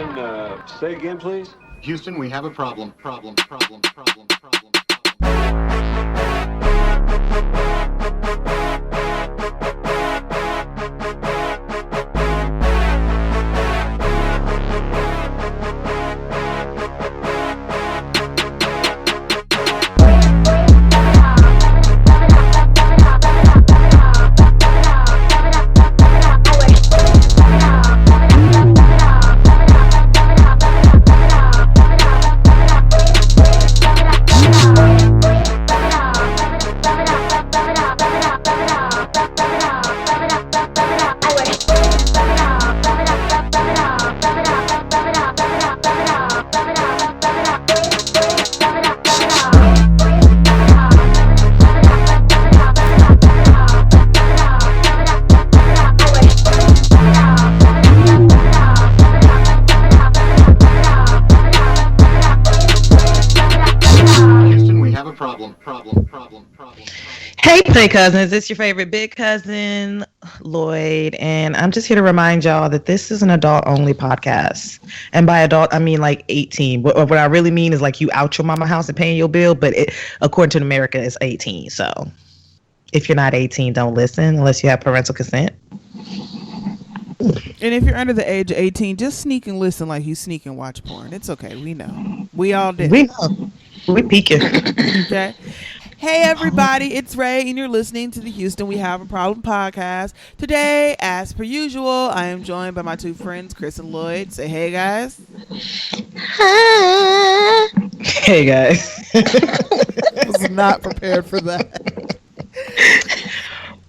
Houston, say again, please. Houston, we have a problem. Hey, Play Cousins, it's your favorite big cousin, Lloyd, and I'm just here to remind y'all that this is an adult-only podcast. And by adult, I mean like 18. What I really mean is like you out your mama house and paying your bill, but according to America, it's 18. So if you're not 18, don't listen unless you have parental consent. And if you're under the age of 18, just sneak and listen like you sneak and watch porn. It's okay. We know. We all did. We know. We peeking. Okay. Hey everybody, it's Ray and you're listening to the Houston We Have a Problem podcast. Today, as per usual, I am joined by my two friends, Chris and Lloyd. Say hey guys. Hey guys. I was not prepared for that.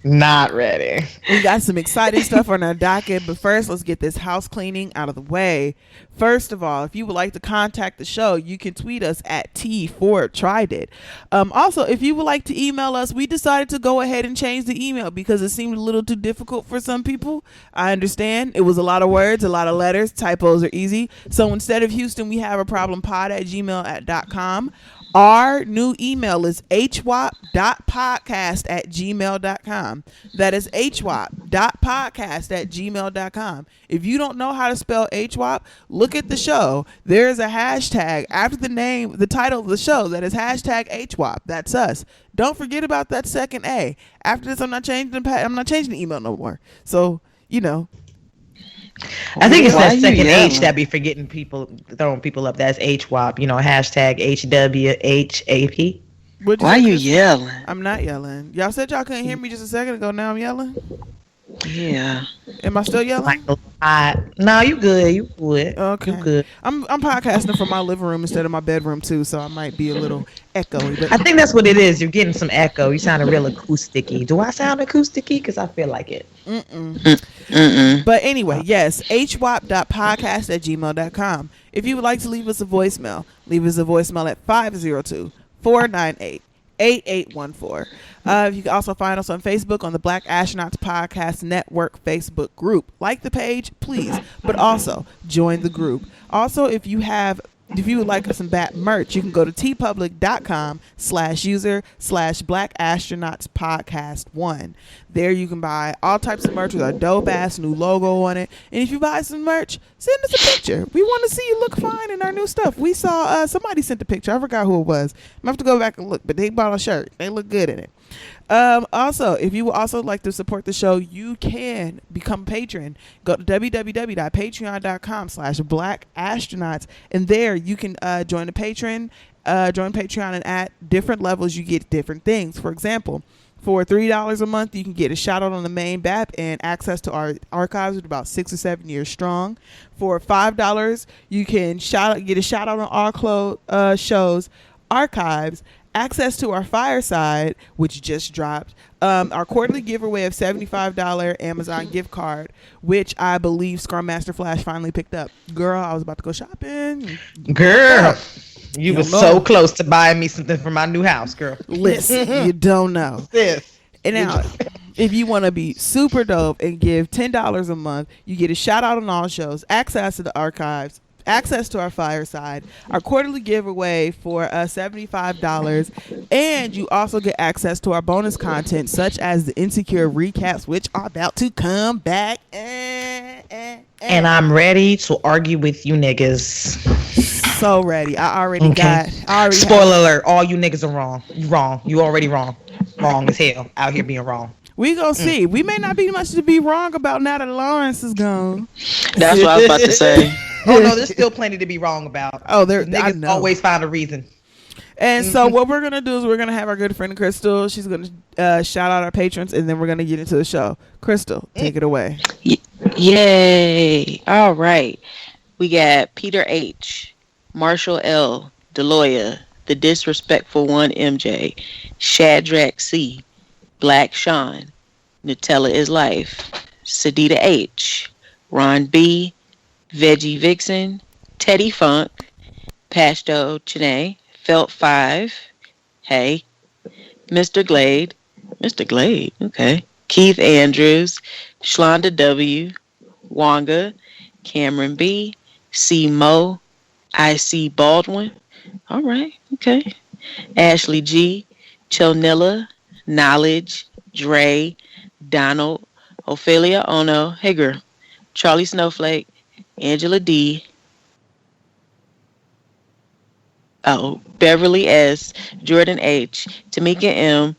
Not ready. We got some exciting stuff on our docket, but first let's get this house cleaning out of the way. First of all, if you would like to contact the show, you can tweet us at T4TriedIt. Also, if you would like to email us, we decided to go ahead and change the email because it seemed a little too difficult for some people. I understand. It was a lot of words, a lot of letters. Typos are easy. So instead of Houston, we have a problem pod@gmail.com. Our new email is hwap.podcast@gmail.com. That is hwap.podcast@gmail.com. If you don't know how to spell hwap, look at the show. There is a hashtag after the name, the title of the show that is hashtag hwap. That's us. Don't forget about that second A. After this, I'm not changing the email no more. So, you know. I think it's that second H that be forgetting people, throwing people up. That's HWAP, hashtag HWHAP. Why are you yelling? I'm not yelling. Y'all said y'all couldn't hear me just a second ago. Now I'm yelling. Yeah. Am I still yelling? No, you good. You good. Okay. You good. I'm podcasting from my living room instead of my bedroom too, so I might be a little echoey. But I think that's what it is. You're getting some echo. You sound real acousticy. Do I sound acousticy? Because I feel like it. But anyway, yes, hwap.podcast@gmail.com. If you would like to leave us a voicemail at 502-498-8814. You can also find us on Facebook on the Black Astronauts Podcast Network Facebook group. Like the page, please, but also join the group. Also, if you would like some bat merch, you can go to tpublic.com/user/Black Astronauts Podcast 1. There you can buy all types of merch with our dope ass new logo on it. And if you buy some merch, send us a picture. We want to see you look fine in our new stuff. We saw somebody sent a picture. I forgot who it was. I have to go back and look, but they bought a shirt. They look good in it. Also, if you would also like to support the show, you can become a patron. Go to www.patreon.com/Black Astronauts, and there you can join Patreon, and at different levels you get different things. For example, for $3 a month, you can get a shout out on the main BAP and access to our archives with about 6 or 7 years strong. For $5, you can get a shout out on our shows, archives, access to our fireside, which just dropped, our quarterly giveaway of $75 Amazon gift card, which I believe Scrum Master Flash finally picked up. Girl, I was about to go shopping. Girl, you were so close to buying me something for my new house, girl. Listen, you don't know. And now, if you want to be super dope and give $10 a month, you get a shout out on all shows, access to the archives, access to our fireside, our quarterly giveaway for $75, and you also get access to our bonus content such as the Insecure recaps, which are about to come back. And I'm ready to argue with you niggas. So ready. I already Spoiler alert, all you niggas are wrong. You wrong. You already wrong. Wrong as hell. Out here being wrong. We gonna see. We may not be much to be wrong about now that Lawrence is gone. That's what I was about to say. Oh no, there's still plenty to be wrong about. Oh, there niggas always find a reason. And so what we're gonna do is we're gonna have our good friend Crystal. She's gonna shout out our patrons, and then we're gonna get into the show. Crystal, take it away. Yay! All right, we got Peter H, Marshall L, Deloya, the disrespectful one, MJ, Shadrach C, Black Sean, Nutella is Life, Sadita H, Ron B, Veggie Vixen, Teddy Funk, Pashto Chene, Felt 5, hey, Mr. Glade, okay, Keith Andrews, Shlonda W, Wanga, Cameron B, C Mo, IC Baldwin, all right, okay, Ashley G, Chonilla, Knowledge, Dre, Donald, Ophelia Ono, hey girl, Charlie Snowflake, Angela D, Beverly S, Jordan H, Tamika M,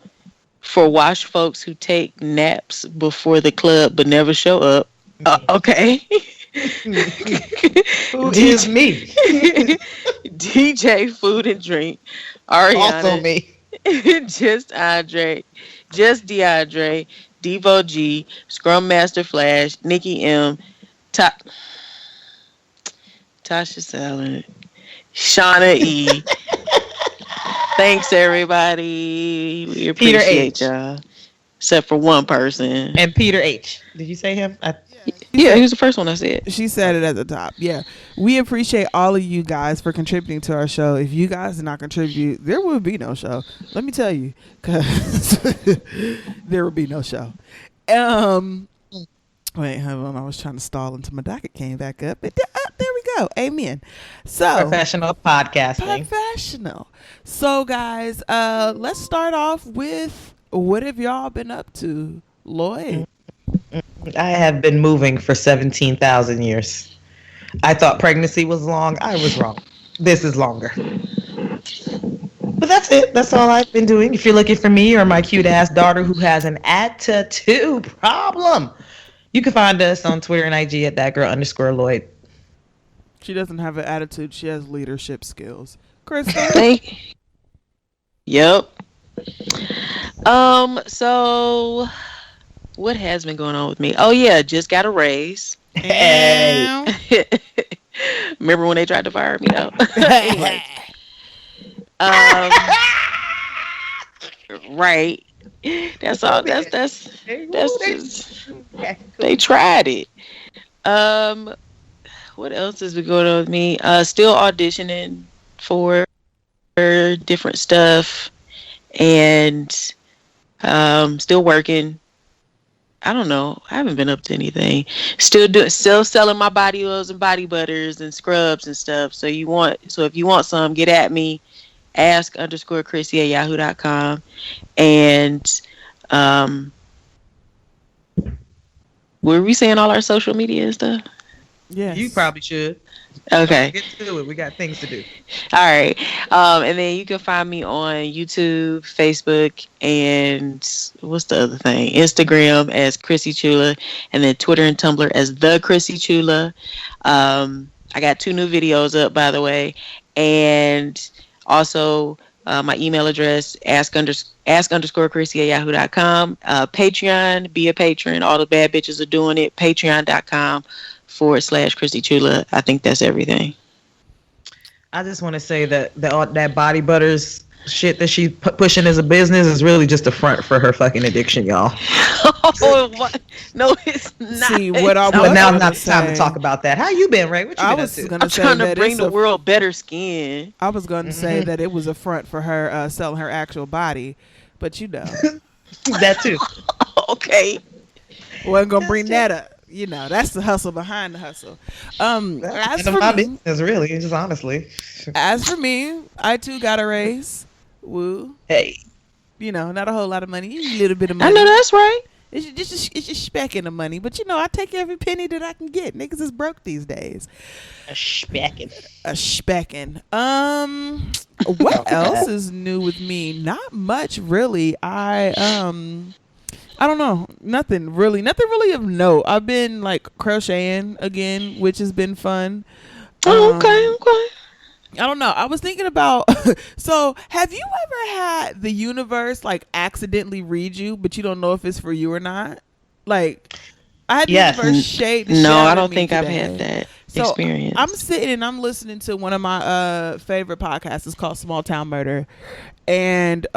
for wash folks who take naps before the club but never show up. Okay. Who is me? DJ Food and Drink, Ariana, Also me. Just DeAndre, Devo G, Scrum Master Flash, Nikki M, Tasha Salad, Shauna E. Thanks everybody. We appreciate y'all. Except for one person. And Peter H. Did you say him? Yeah, he was the first one I said. She said it at the top. Yeah. We appreciate all of you guys for contributing to our show. If you guys did not contribute, there would be no show. Let me tell you. Because there would be no show. Wait, hold on. I was trying to stall until my docket came back up. There we go. Amen. So professional podcasting. Professional. So guys, let's start off with what have y'all been up to? Lloyd? I have been moving for 17,000 years. I thought pregnancy was long. I was wrong. This is longer. But that's it. That's all I've been doing. If you're looking for me or my cute ass daughter who has an attitude problem, you can find us on Twitter and IG at thatgirl_Lloyd. She doesn't have an attitude. She has leadership skills. Crystal? Yep. So what has been going on with me? Oh yeah, just got a raise. Hey. Remember when they tried to fire me out? Right. That's all. That's just. They tried it. What else has been going on with me? Still auditioning for different stuff, and still working. I don't know. I haven't been up to anything. Still selling my body oils and body butters and scrubs and stuff. So if you want some, get at me. ask_Chrissy@yahoo.com. And were we saying all our social media and stuff? Yes. You probably should. Okay. Get to it. We got things to do. All right. And then you can find me on YouTube, Facebook, and what's the other thing? Instagram as Chrissy Chula, and then Twitter and Tumblr as The Chrissy Chula. I got 2 new videos up, by the way. And also my email address, ask_Chrissy@yahoo.com. Patreon, be a patron. All the bad bitches are doing it. Patreon.com/Chrissy Chula. I think that's everything. I just want to say that that body butters shit that she's pushing as a business is really just a front for her fucking addiction, y'all. Oh, what? No, it's not. See, what I But now was not time to talk about that. How you been, Ray? What you been up to? I'm trying to bring the world better skin. I was going to say that it was a front for her selling her actual body, but you know. That too. Okay. Wasn't going to bring that up. You know, that's the hustle behind the hustle. That's As none of for my me, business, really, just honestly. I too got a raise. Woo. Hey, You know, not a whole lot of money, a little bit of I money. know that's right. It's just specking of money, but you know, I take every penny that I can get. Niggas is broke these days. a specking. A specking. What else is new with me? Not much, really. I don't know. Nothing really of note. I've been like crocheting again, which has been fun. Oh, okay. I don't know. I was thinking about. So, have you ever had the universe like accidentally read you, but you don't know if it's for you or not? Like, I had the Yes. universe shade. No, I shadow don't me think I've today. had that So experience. I'm sitting and I'm listening to one of my favorite podcasts. It's called Small Town Murder, and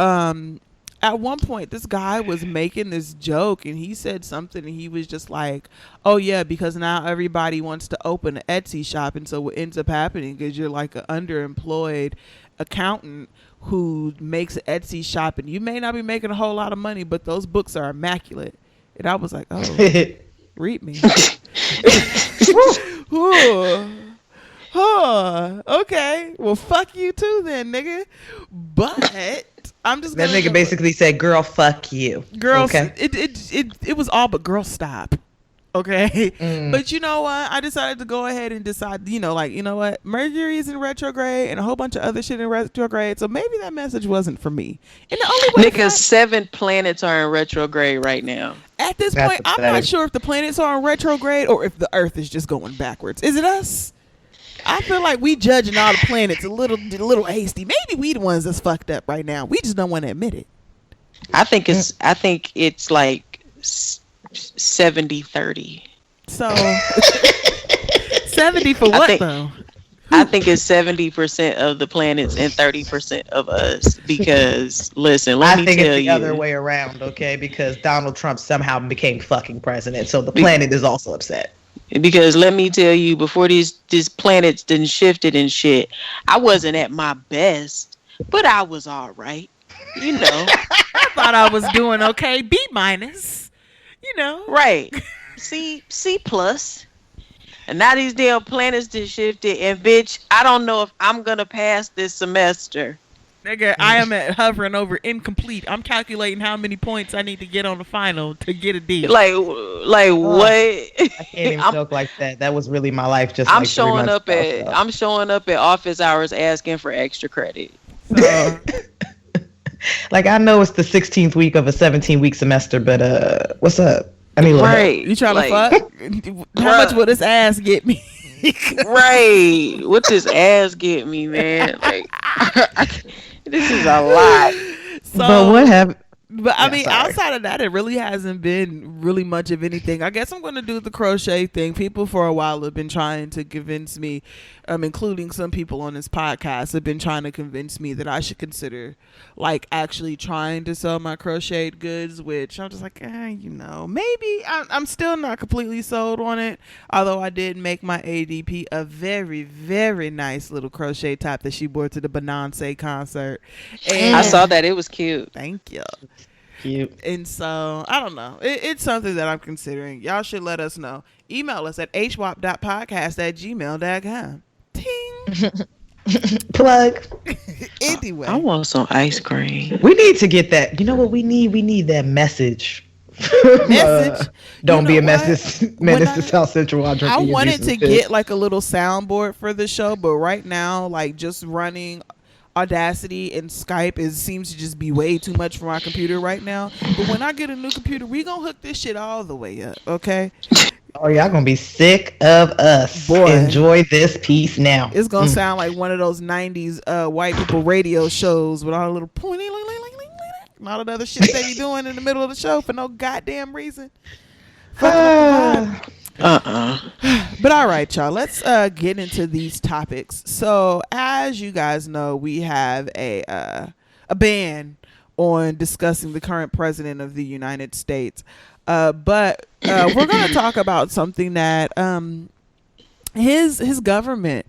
at one point this guy was making this joke and he said something and he was just like, oh yeah, because now everybody wants to open an Etsy shop, and so what ends up happening is you're like an underemployed accountant who makes an Etsy shop, and you may not be making a whole lot of money, but those books are immaculate. And I was like, oh, read me. Okay, well fuck you too then, nigga. But I'm just That gonna nigga basically said, "Girl, fuck you." girl, Okay. it was all but girl stop. Okay. But you know what, I decided to go ahead and decide, you know what, Mercury is in retrograde and a whole bunch of other shit in retrograde, so maybe that message wasn't for me. And the only way Nigga, 7 planets are in retrograde right now. at this That's point, I'm pathetic. not sure if the planets are in retrograde or if the Earth is just going backwards. Is it us? I feel like we judging all the planets a little hasty. Maybe we the ones that's fucked up right now. We just don't want to admit it. I think it's like 70-30. So 70 for what think- though? I think it's 70% of the planets and 30% of us. Because listen, let I me think tell it's the you, other way around, okay? Because Donald Trump somehow became fucking president, so the planet is also upset. because let me tell you, before these planets didn't shifted and shit, I wasn't at my best, but I was all right. You know, I thought I was doing okay. B minus. You know. right? C plus. And now these damn planets done shifted, and bitch, I don't know if I'm gonna pass this semester. Nigga, I am at hovering over incomplete. I'm calculating how many points I need to get on the final to get a D. Like what? I can't even joke like that. That was really my life. Just I'm like 3 showing months up ago, so. I'm showing up at office hours asking for extra credit. So, Like, I know it's the 16th week of a 17-week semester, but what's up? I need a little help. Right? you trying to Like, fuck? How much will this ass get me? Right? What this ass get me, man? Like, this is a lot. So, But what have? But I Yeah, mean, sorry. outside of that, it really hasn't been really much of anything. I guess I'm going to do the crochet thing. People for a while have been trying to convince me, including some people on this podcast, have been trying to convince me that I should consider, like, actually trying to sell my crocheted goods, which I'm just like, maybe I'm still not completely sold on it. Although I did make my ADP a very, very nice little crochet top that she wore to the Beyonce concert. And I saw that. It was cute. Thank you. Cute. And so, I don't know. It's something that I'm considering. Y'all should let us know. Email us at hwap.podcast@gmail.com. Ting. Plug. Anyway. I want some ice cream. We need to get that. You know what we need? We need that message. Message? Don't You be a know menace When to I- South Central while drinking I your wanted juice to and piss. get like a little soundboard for the show, but right now, like just running Audacity and Skype seems to just be way too much for my computer right now. But when I get a new computer, we gonna hook this shit all the way up, okay? Oh, y'all gonna be sick of us. Boy. Enjoy this piece now. It's gonna sound like one of those '90s white people radio shows with all the little pointy and all the other shit they be doing in the middle of the show for no goddamn reason. But all right, y'all. Let's get into these topics. So, as you guys know, we have a ban on discussing the current president of the United States. But we're going to talk about something that his government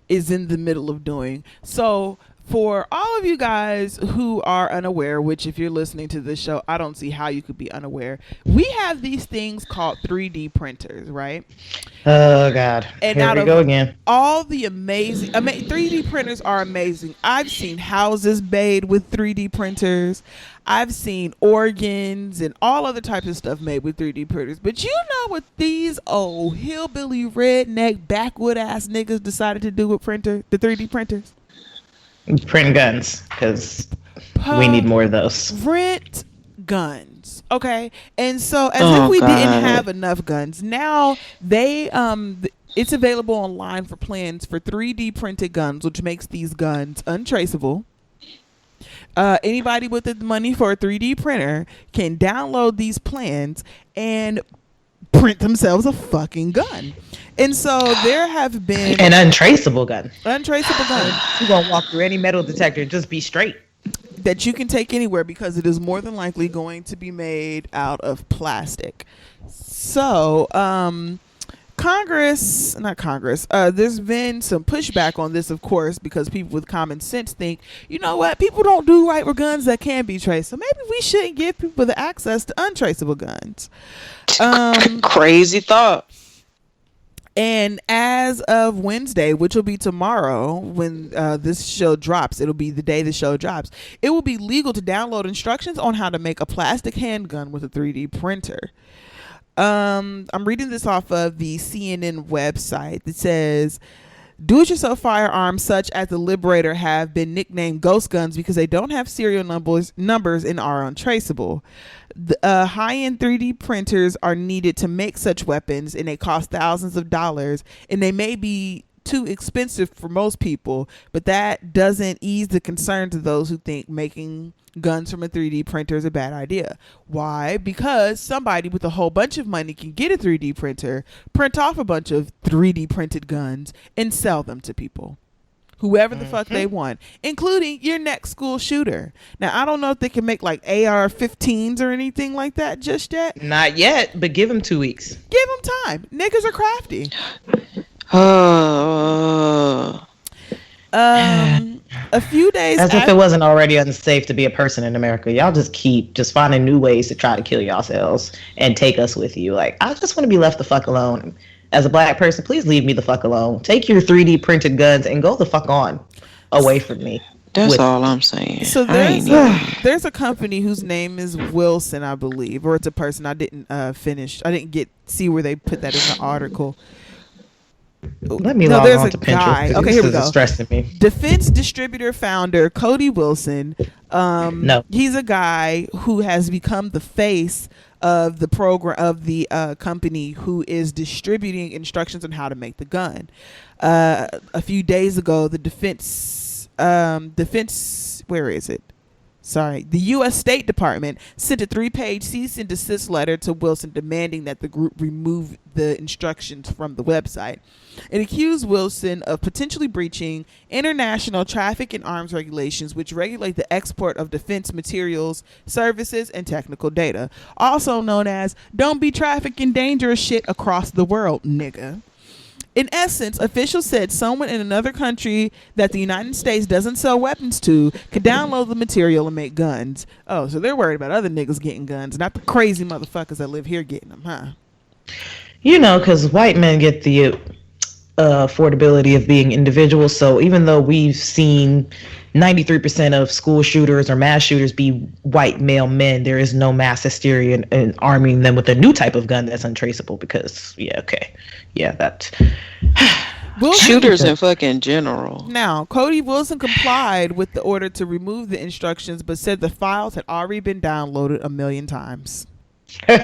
is in the middle of doing. So, For all of you guys who are unaware, which if you're listening to this show, I don't see how you could be unaware. We have these things called 3D printers, right? Oh God! And Here we go again. All the amazing 3D printers are amazing. I've seen houses made with 3D printers. I've seen organs and all other types of stuff made with 3D printers. But you know what these old hillbilly redneck backwood ass niggas decided to do with the 3D printers? Print guns, because we need more of those. Print guns, okay? And so, as if we didn't have enough guns, now they it's available online for plans for 3D printed guns, which makes these guns untraceable. Anybody with the money for a 3D printer can download these plans and print themselves a fucking gun. And so there have been an untraceable gun. Untraceable gun. You're gonna walk through any metal detector and just be straight. That you can take anywhere because it is more than likely going to be made out of plastic. So, there's been some pushback on this, of course, because people with common sense think, you know what, people don't do right with guns that can be traced. So maybe we shouldn't give people the access to untraceable guns. Crazy thought. And as of Wednesday, which will be tomorrow when this show drops, it'll be the day the show drops, it will be legal to download instructions on how to make a plastic handgun with a 3D printer. I'm reading this off of the CNN website. It says, do-it-yourself firearms such as the Liberator have been nicknamed ghost guns because they don't have serial numbers and are untraceable. High-end 3D printers are needed to make such weapons, and they cost thousands of dollars, and they may be too expensive for most people, but that doesn't ease the concerns of those who think making guns from a 3D printer is a bad idea. Why? Because somebody with a whole bunch of money can get a 3D printer, print off a bunch of 3D printed guns, and sell them to people. Whoever the fuck they want, including your next school shooter. Now, I don't know if they can make like AR-15s or anything like that just yet. Not yet, but give them 2 weeks. Give them time. Niggas are crafty. A few days as if it wasn't already unsafe to be a person in America. Y'all just keep finding new ways to try to kill yourselves and take us with you. Like, I just want to be left the fuck alone. As a black person, please leave me the fuck alone. Take your 3D printed guns and go the fuck on away from me. That's all I'm saying. So there's a company whose name is Wilson, I believe, or it's a person. I didn't finish. I didn't see where they put that in the article. Let me log on to Pinterest. Okay, here we go. This is stressing me. Defense distributor founder Cody Wilson. He's a guy who has become the face of the program of the company who is distributing instructions on how to make the gun. A few days ago, the defense, where is it? The U.S. State Department sent a 3-page cease and desist letter to Wilson demanding that the group remove the instructions from the website. It accused Wilson of potentially breaching international traffic and arms regulations, which regulate the export of defense materials, services, and technical data, also known as don't be trafficking dangerous shit across the world, nigga. In essence, officials said someone in another country that the United States doesn't sell weapons to could download the material and make guns. Oh, so they're worried about other niggas getting guns, not the crazy motherfuckers that live here getting them, huh? You know, because white men get the affordability of being individuals. So even though we've seen 93% of school shooters or mass shooters be white male men, there is no mass hysteria in arming them with a new type of gun that's untraceable because, that... Shooters in fucking general. Now, Cody Wilson complied with the order to remove the instructions, but said the files had already been downloaded 1 million times. So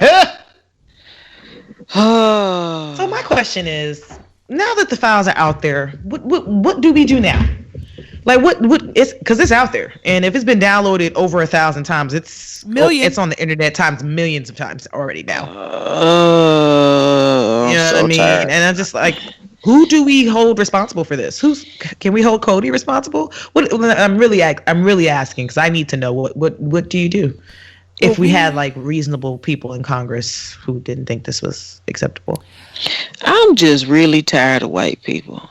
my question is, now that the files are out there, what do we do now? Like what because it's out there, and if it's been downloaded over 1,000 times, it's on the internet times millions of times already now. You know what I mean? Tired. And I'm just like, who do we hold responsible for this? Can we hold Cody responsible? I'm really asking because I need to know what do you do if we had like reasonable people in Congress who didn't think this was acceptable? I'm just really tired of white people.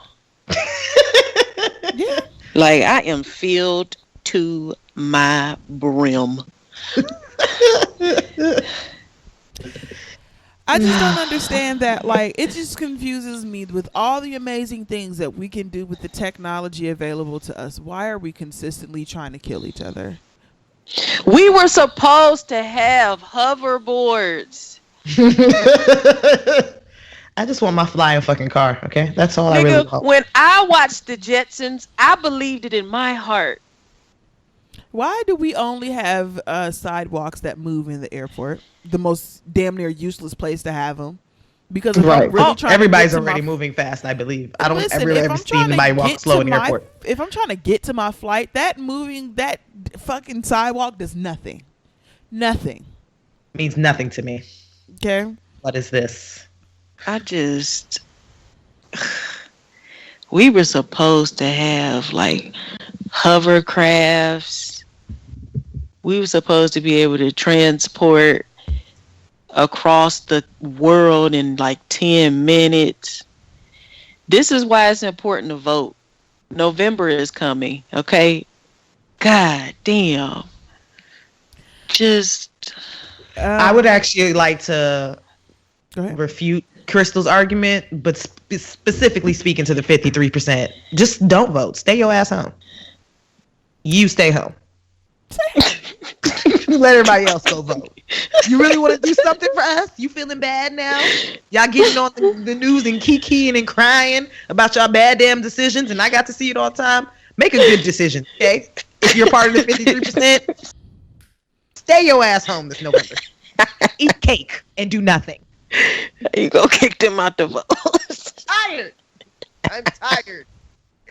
Yeah. Like, I am filled to my brim. I just don't understand that. Like, it just confuses me with all the amazing things that we can do with the technology available to us. Why are we consistently trying to kill each other? We were supposed to have hoverboards. I just want my flying fucking car. Okay, that's all I Nigga, really want. when I watched the Jetsons, I believed it in my heart. Why do we only have sidewalks that move in the airport? The most damn near useless place to have them. Because if I'm really trying everybody's to get to already moving fast, I believe. I don't Listen, ever see anybody walk slow in the airport. If I'm trying to get to my flight, that fucking sidewalk does nothing. Nothing. Means nothing to me. Okay. What is this? We were supposed to have like hovercrafts. We were supposed to be able to transport across the world in like 10 minutes. This is why it's important to vote. November is coming, okay? God damn. I would actually like to refute Crystal's argument, but specifically speaking to the 53%. Just don't vote. Stay your ass home. You stay home. Let everybody else go vote. You really want to do something for us? You feeling bad now? Y'all getting on the news and kikiing and crying about y'all bad damn decisions, and I got to see it all the time. Make a good decision, okay? If you're part of the 53%, stay your ass home this November. Eat cake and do nothing. You go kick them out the vote. I'm tired.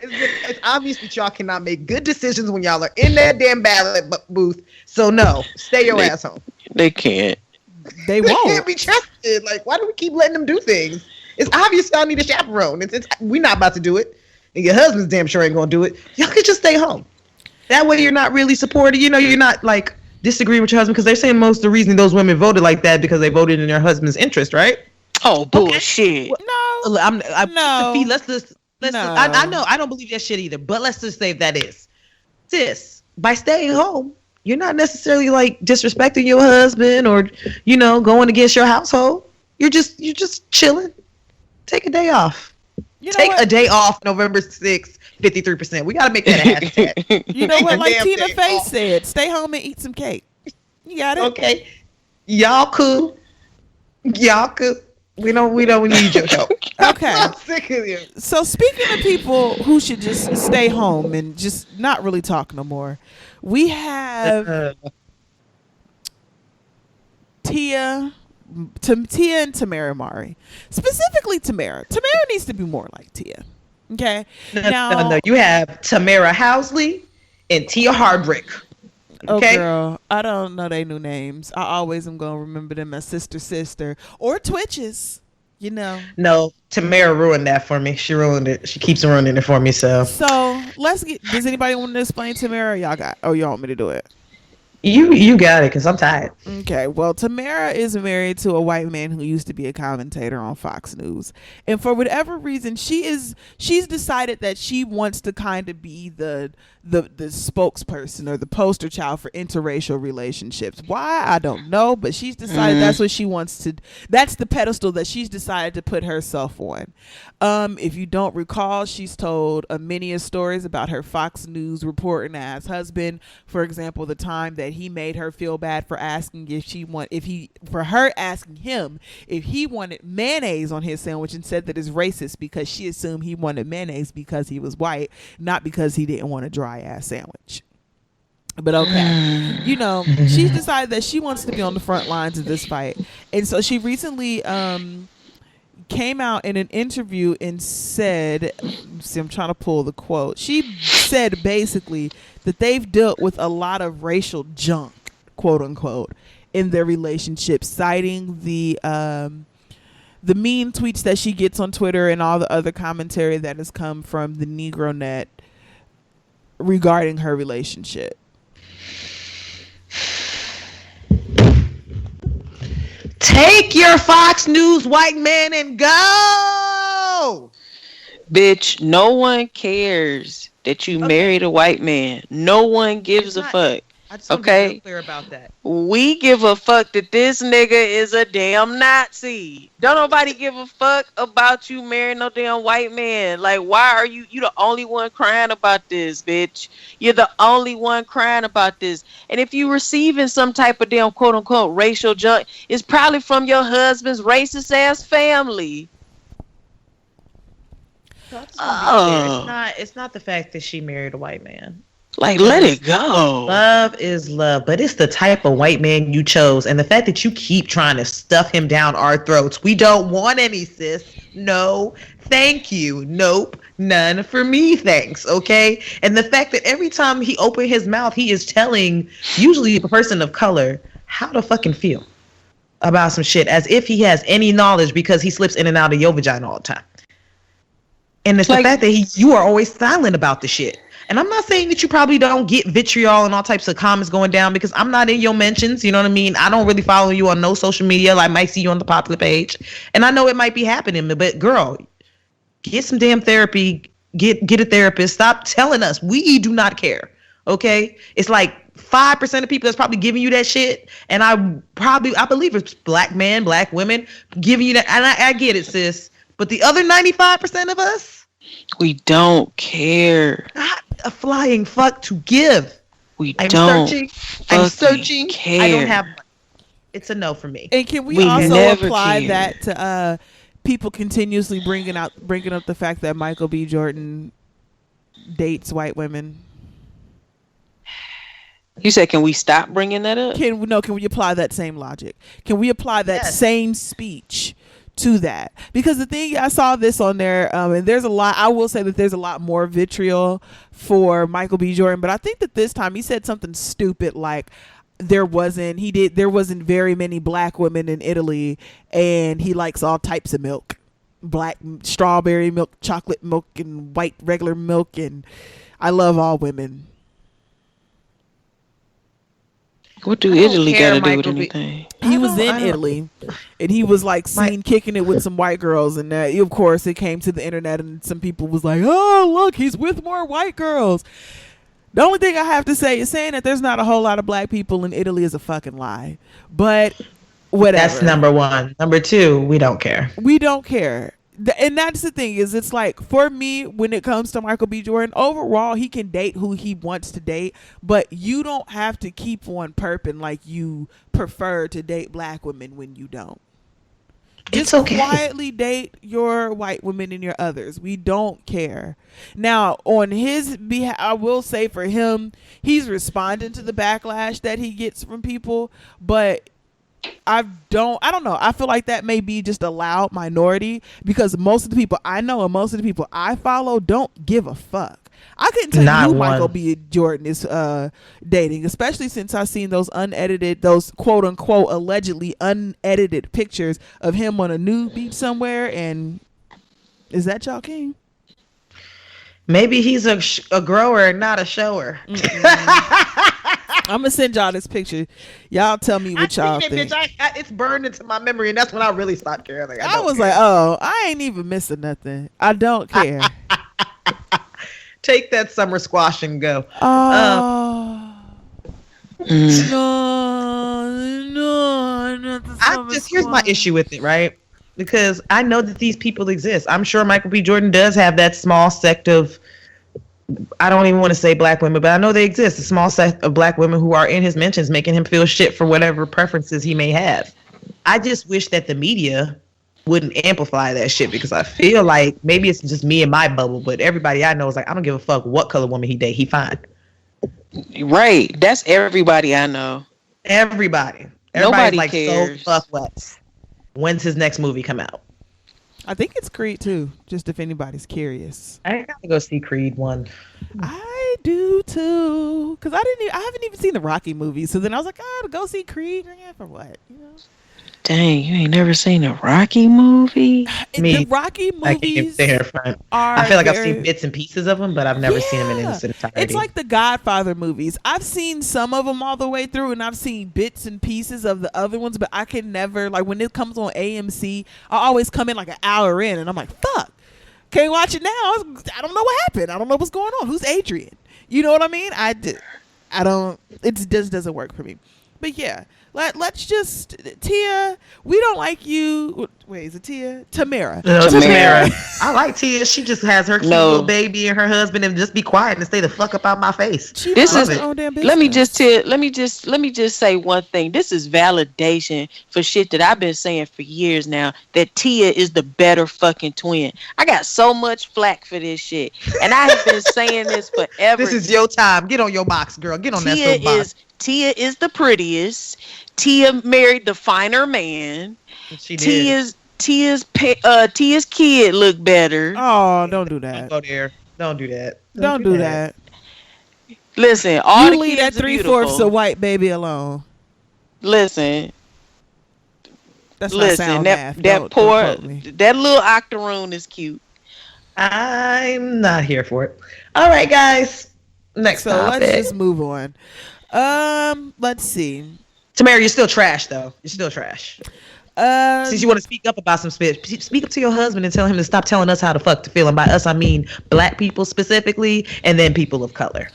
It's obvious that y'all cannot make good decisions when y'all are in that damn ballot booth. So no, stay your ass home. They can't. They won't. They can't be trusted. Like, why do we keep letting them do things? It's obvious y'all need a chaperone. We're not about to do it. And your husband's damn sure ain't gonna do it. Y'all could just stay home. That way you're not really supported. You know, you're not like disagreeing with your husband, because they're saying most of the reason those women voted like that because they voted in their husband's interest, right? Oh, bullshit. Okay. No. No. Let's just. No. I know. I don't believe that shit either. But let's just say that is. Sis, by staying home, you're not necessarily like disrespecting your husband or, you know, going against your household. You're just chilling. Take a day off. Take a day off November 6th, 53%. We got to make that a hashtag. You know what? Like Tina Fey said, stay home and eat some cake. You got it? Okay. Y'all cool. We need your help. Okay. I'm sick of you. So speaking of people who should just stay home and just not really talk no more, we have Tia and Tamera Mari. Specifically Tamera. Tamera needs to be more like Tia. Okay. No. You have Tamera Housley and Tia Hardrick. Okay? Oh, girl, I don't know their new names. I always am going to remember them as sister, or Twitches, you know. No, Tamera ruined that for me. She ruined it. She keeps ruining it for me, so. So, does anybody want to explain Tamera? You want me to do it? You got it, because I'm tired. Okay, well, Tamera is married to a white man who used to be a commentator on Fox News. And for whatever reason, she's decided that she wants to kind of be the spokesperson or the poster child for interracial relationships. Why? I don't know, but she's decided that's what she wants to, that's the pedestal that she's decided to put herself on. If you don't recall, she's told many stories about her Fox News reporting ass husband. For example, the time that he made her feel bad for asking asking him if he wanted mayonnaise on his sandwich, and said that it's racist because she assumed he wanted mayonnaise because he was white, not because he didn't want a dry ass sandwich. But okay, you know, she's decided that she wants to be on the front lines of this fight, and so she recently came out in an interview and said, I'm trying to pull the quote. She said basically that they've dealt with a lot of racial junk, quote unquote, in their relationship, citing the mean tweets that she gets on Twitter and all the other commentary that has come from the Negro Net regarding her relationship. Take your Fox News white man and go. Bitch, no one cares. that you married a white man. No one gives a fuck. I just want to be real clear about that. We give a fuck that this nigga is a damn Nazi. Don't nobody give a fuck about you marrying no damn white man. Like, why are you the only one crying about this, bitch? You're the only one crying about this. And if you receiving some type of damn quote unquote racial junk, it's probably from your husband's racist ass family. It's not the fact that she married a white man. Like, let it go. Love is love, but it's the type of white man you chose, and the fact that you keep trying to stuff him down our throats. We don't want any, sis. No, thank you. Nope, none for me, thanks. Okay, and the fact that every time he opened his mouth, he is telling usually a person of color how to fucking feel about some shit, as if he has any knowledge because he slips in and out of your vagina all the time. And it's like, the fact that you are always silent about the shit. And I'm not saying that you probably don't get vitriol and all types of comments going down, because I'm not in your mentions. You know what I mean? I don't really follow you on no social media. I might see you on the popular page. And I know it might be happening, but girl, get some damn therapy. Get a therapist. Stop telling us. We do not care. Okay? It's like 5% of people that's probably giving you that shit. And I believe it's black men, black women giving you that. And I get it, sis. But the other 95% of us, we don't care. Not a flying fuck to give. I'm searching. Care. I don't have one. It's a no for me. And can we also apply that to people continuously bringing up the fact that Michael B. Jordan dates white women? You said, can we stop bringing that up? Can we apply that same logic? Can we apply that same speech to that? Because the thing, I saw this on there, and there's a lot, I will say that there's a lot more vitriol for Michael B. Jordan, but I think that this time he said something stupid like there wasn't very many black women in Italy, and he likes all types of milk, black strawberry milk, chocolate milk, and white regular milk, and I love all women. What do Italy got to do with anything? He was in Italy, and he was like seen kicking it with some white girls, and of course it came to the internet, and some people was like, "Oh, look, he's with more white girls." The only thing I have to say is saying that there's not a whole lot of black people in Italy is a fucking lie. But whatever. That's number one. Number two, we don't care. We don't care. And that's the thing, is it's like, for me, when it comes to Michael B. Jordan, overall, he can date who he wants to date, but you don't have to keep on perping like you prefer to date black women when you don't. Just okay. Quietly date your white women and your others. We don't care. Now, on his behalf, I will say for him, he's responding to the backlash that he gets from people, but I don't know. I feel like that may be just a loud minority, because most of the people I know and most of the people I follow don't give a fuck. I couldn't tell you who Michael B. Jordan is dating, especially since I've seen those quote unquote allegedly unedited pictures of him on a nude beach somewhere. And is that y'all king? Maybe he's a grower, not a shower. I'm gonna send y'all this picture. Y'all tell me what y'all think. It's burned into my memory, and that's when I really stopped caring. Like, I was like, oh, I ain't even missing nothing. I don't care. Take that summer squash and go. No, here's my issue with it, right? Because I know that these people exist. I'm sure Michael B. Jordan does have that small sect of, I don't even want to say black women, but I know they exist. A small set of black women who are in his mentions, making him feel shit for whatever preferences he may have. I just wish that the media wouldn't amplify that shit, because I feel like maybe it's just me and my bubble, but everybody I know is like, I don't give a fuck what color woman he date. He fine. Right. That's everybody I know. Everybody. Everybody's like cares. So fuck what. When's his next movie come out? I think it's Creed 2, just if anybody's curious. I gotta go see Creed 1. I do too, because I haven't even seen the Rocky movies. So then I was like, to go see Creed, for what? You know? Dang, you ain't never seen a Rocky movie? The Rocky movies I feel like I've seen bits and pieces of them, but I've never seen them in its entirety. It's like the Godfather movies. I've seen some of them all the way through, and I've seen bits and pieces of the other ones, but I can never, like when it comes on AMC, I always come in like an hour in, and I'm like, fuck. Can't watch it now. I don't know what happened. I don't know what's going on. Who's Adrian? You know what I mean? I don't. It just doesn't work for me. But yeah, let's just Tia. We don't like you. Wait, is it Tia? Tamera. No, Tamera. I like Tia. She just has her cute little baby and her husband, and just be quiet and stay the fuck up out my face. This is her own damn business. let me just say one thing. This is validation for shit that I've been saying for years now, that Tia is the better fucking twin. I got so much flack for this shit, and I have been saying this forever. This is your time. Get on your box, girl. Get on that soapbox. Tia is the prettiest. Tia married the finer man. She did. Tia's kid look better. Oh, don't do that. Don't go there. Don't do that. Don't do that. Listen, all you the leave kids that 3/4 a white baby alone. Listen. That's not sound math. that Don't poor quote me. that little octoroon is cute. I'm not here for it. All right, guys. Next topic. Let's just move on. Let's see. Tamera, you're still trash, though. You're still trash. Since you want to speak up about some shit, speak up to your husband and tell him to stop telling us how the fuck to feel. And by us, I mean black people specifically, and then people of color.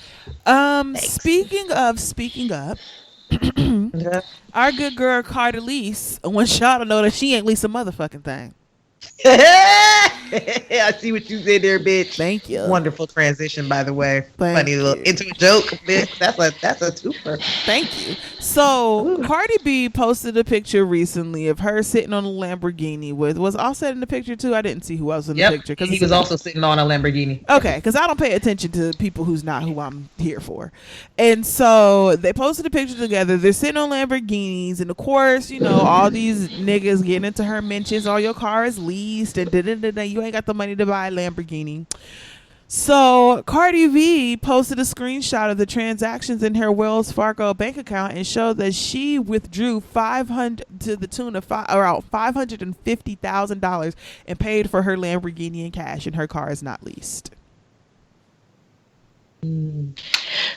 Speaking up, our good girl Cardi Lise wants y'all to know that she ain't Lisa motherfucking thing. I see what you did there, bitch. Thank you. Wonderful transition, by the way. Thank Funny little into a joke, bitch. That's a twofer. Thank you. So Cardi B posted a picture recently of her sitting on a Lamborghini was Offset in the picture too? I didn't see who else in the picture because he was also sitting on a Lamborghini. Okay, because I don't pay attention to people who's not who I'm here for. And so they posted a picture together. They're sitting on Lamborghinis, and of course, you know, all these niggas getting into her mentions. All your car is leased, and you ain't got the money to buy a Lamborghini. So Cardi B posted a screenshot of the transactions in her Wells Fargo bank account and showed that she withdrew $500 to the tune of around $550,000 and paid for her Lamborghini in cash, and her car is not leased.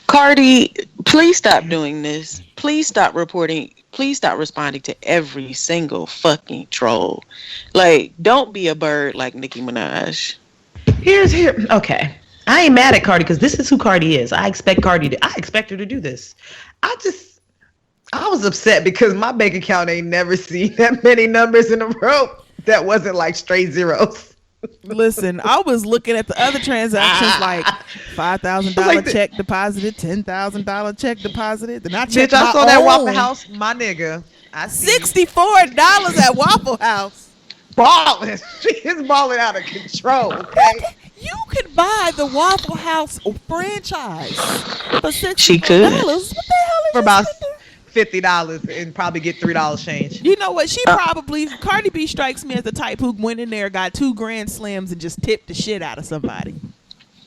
Cardi, please stop doing this. Please stop reporting. Please stop responding to every single fucking troll. Like, don't be a bird like Nicki Minaj. Okay. I ain't mad at Cardi because this is who Cardi is. I expect her to do this. I was upset because my bank account ain't never seen that many numbers in a row that wasn't like straight zeros. Listen, I was looking at the other transactions like $5,000 check deposited, $10,000 check deposited. Then I checked I saw that Waffle House, my nigga. $64 at Waffle House. Balling. She is balling out of control. Okay, you could buy the Waffle House franchise for $64. She could. What the hell is for about $50 and probably get $3 change. You know what? Cardi B strikes me as the type who went in there, got 2 grand slams, and just tipped the shit out of somebody.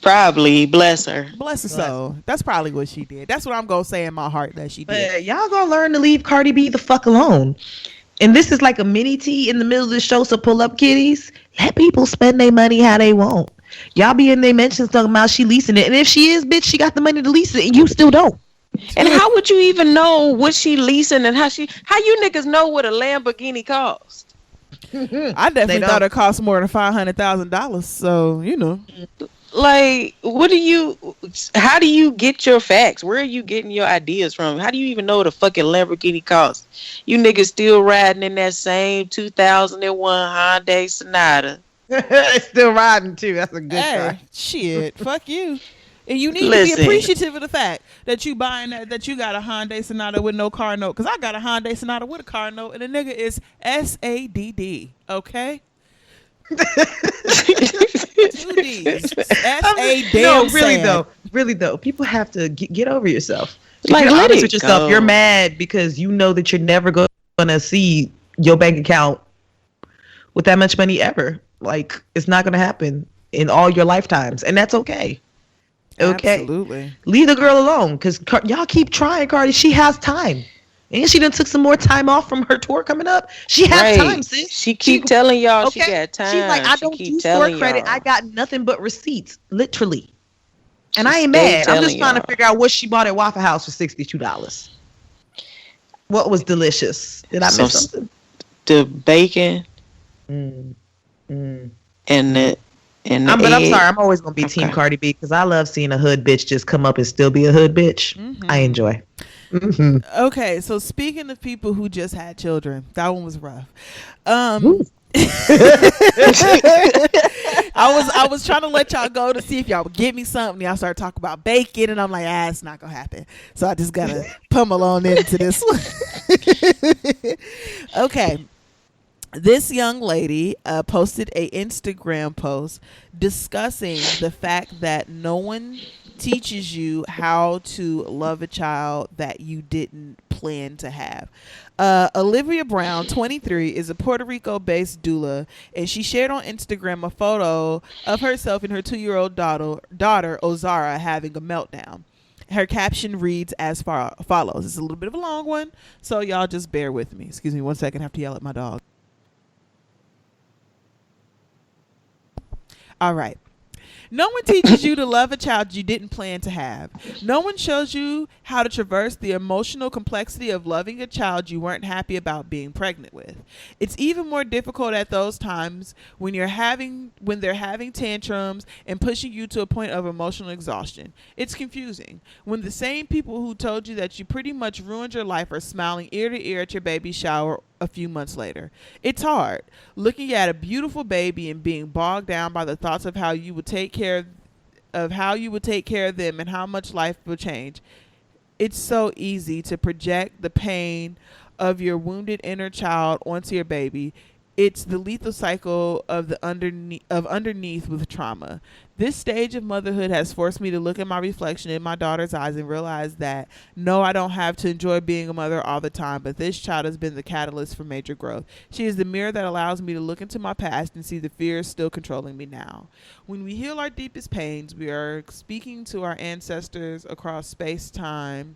Probably, bless her. Bless her soul. That's probably what she did. That's what I'm gonna say in my heart that she did. But y'all gonna learn to leave Cardi B the fuck alone. And this is like a mini tea in the middle of the show, so pull up, kiddies. Let people spend their money how they want. Y'all be in their mentions talking about she leasing it, and if she is, bitch, she got the money to lease it, and you still don't. And how would you even know what she leasing and how you niggas know what a Lamborghini costs? I definitely thought it cost more than $500,000. So, you know. Like, how do you get your facts? Where are you getting your ideas from? How do you even know what a fucking Lamborghini costs? You niggas still riding in that same 2001 Hyundai Sonata. Still riding too. That's a good sign. Shit. Fuck you. And you need to be appreciative of the fact that you that you got a Hyundai Sonata with no car note. Because I got a Hyundai Sonata with a car note, and the nigga is SADD. Okay? 2 D's. Really though, people have to get over yourself. Like, let it with yourself. Go. You're mad because you know that you're never going to see your bank account with that much money ever. Like, it's not going to happen in all your lifetimes, and that's okay. Okay, absolutely. Leave the girl alone because y'all keep trying, Cardi. She has time. And she done took some more time off from her tour coming up. She has time, sis. She keep telling y'all she got time. She's like, I don't do store credit. I got nothing but receipts, literally. And I ain't mad. I'm just trying to figure out what she bought at Waffle House for $62. What was delicious? Did I miss something? The bacon and And But I'm sorry, egg. I'm always gonna be Team Okay. Cardi B because I love seeing a hood bitch just come up and still be a hood bitch. I enjoy. Okay, so speaking of people who just had children, that one was rough. Woo. I was trying to let y'all go to see if y'all would give me something. Y'all started talking about bacon, and I'm like, it's not gonna happen. So I just gotta pummel on into this one. Okay. This young lady posted a Instagram post discussing the fact that no one teaches you how to love a child that you didn't plan to have. Olivia Brown, 23, is a Puerto Rico-based doula, and she shared on Instagram a photo of herself and her 2-year-old daughter Ozara having a meltdown. Her caption reads as follows. It's a little bit of a long one, so y'all just bear with me. Excuse me 1 second. I have to yell at my dog. All right. No one teaches you to love a child you didn't plan to have. No one shows you how to traverse the emotional complexity of loving a child you weren't happy about being pregnant with. It's even more difficult at those times when they're having tantrums and pushing you to a point of emotional exhaustion. It's confusing when the same people who told you that you pretty much ruined your life are smiling ear to ear at your baby shower a few months later. It's hard looking at a beautiful baby and being bogged down by the thoughts of how you would take care of them and how much life will change. It's so easy to project the pain of your wounded inner child onto your baby. It's the lethal cycle of underneath with trauma. This stage of motherhood has forced me to look at my reflection in my daughter's eyes and realize that no, I don't have to enjoy being a mother all the time, but this child has been the catalyst for major growth. She is the mirror that allows me to look into my past and see the fears still controlling me now. When we heal our deepest pains, we are speaking to our ancestors across space-time.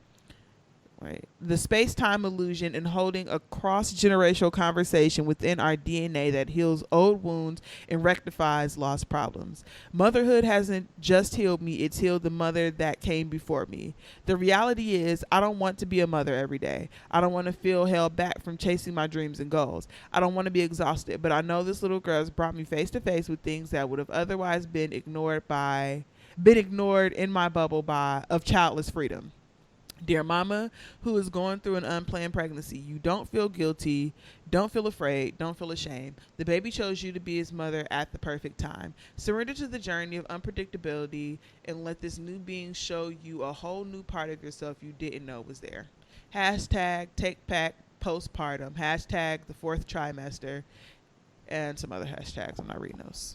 The space-time illusion and holding a cross-generational conversation within our DNA that heals old wounds and rectifies lost problems. Motherhood hasn't just healed me, it's healed the mother that came before me. The reality is, I don't want to be a mother every day. I don't want to feel held back from chasing my dreams and goals. I don't want to be exhausted, but I know this little girl has brought me face to face with things that would have otherwise been ignored in my bubble of childless freedom. Dear mama who is going through an unplanned pregnancy, you don't feel guilty, don't feel afraid, don't feel ashamed. The baby chose you to be his mother at the perfect time. Surrender to the journey of unpredictability and let this new being show you a whole new part of yourself you didn't know was there. Hashtag take back postpartum. Hashtag the 4th trimester. And some other hashtags. I'm not reading those.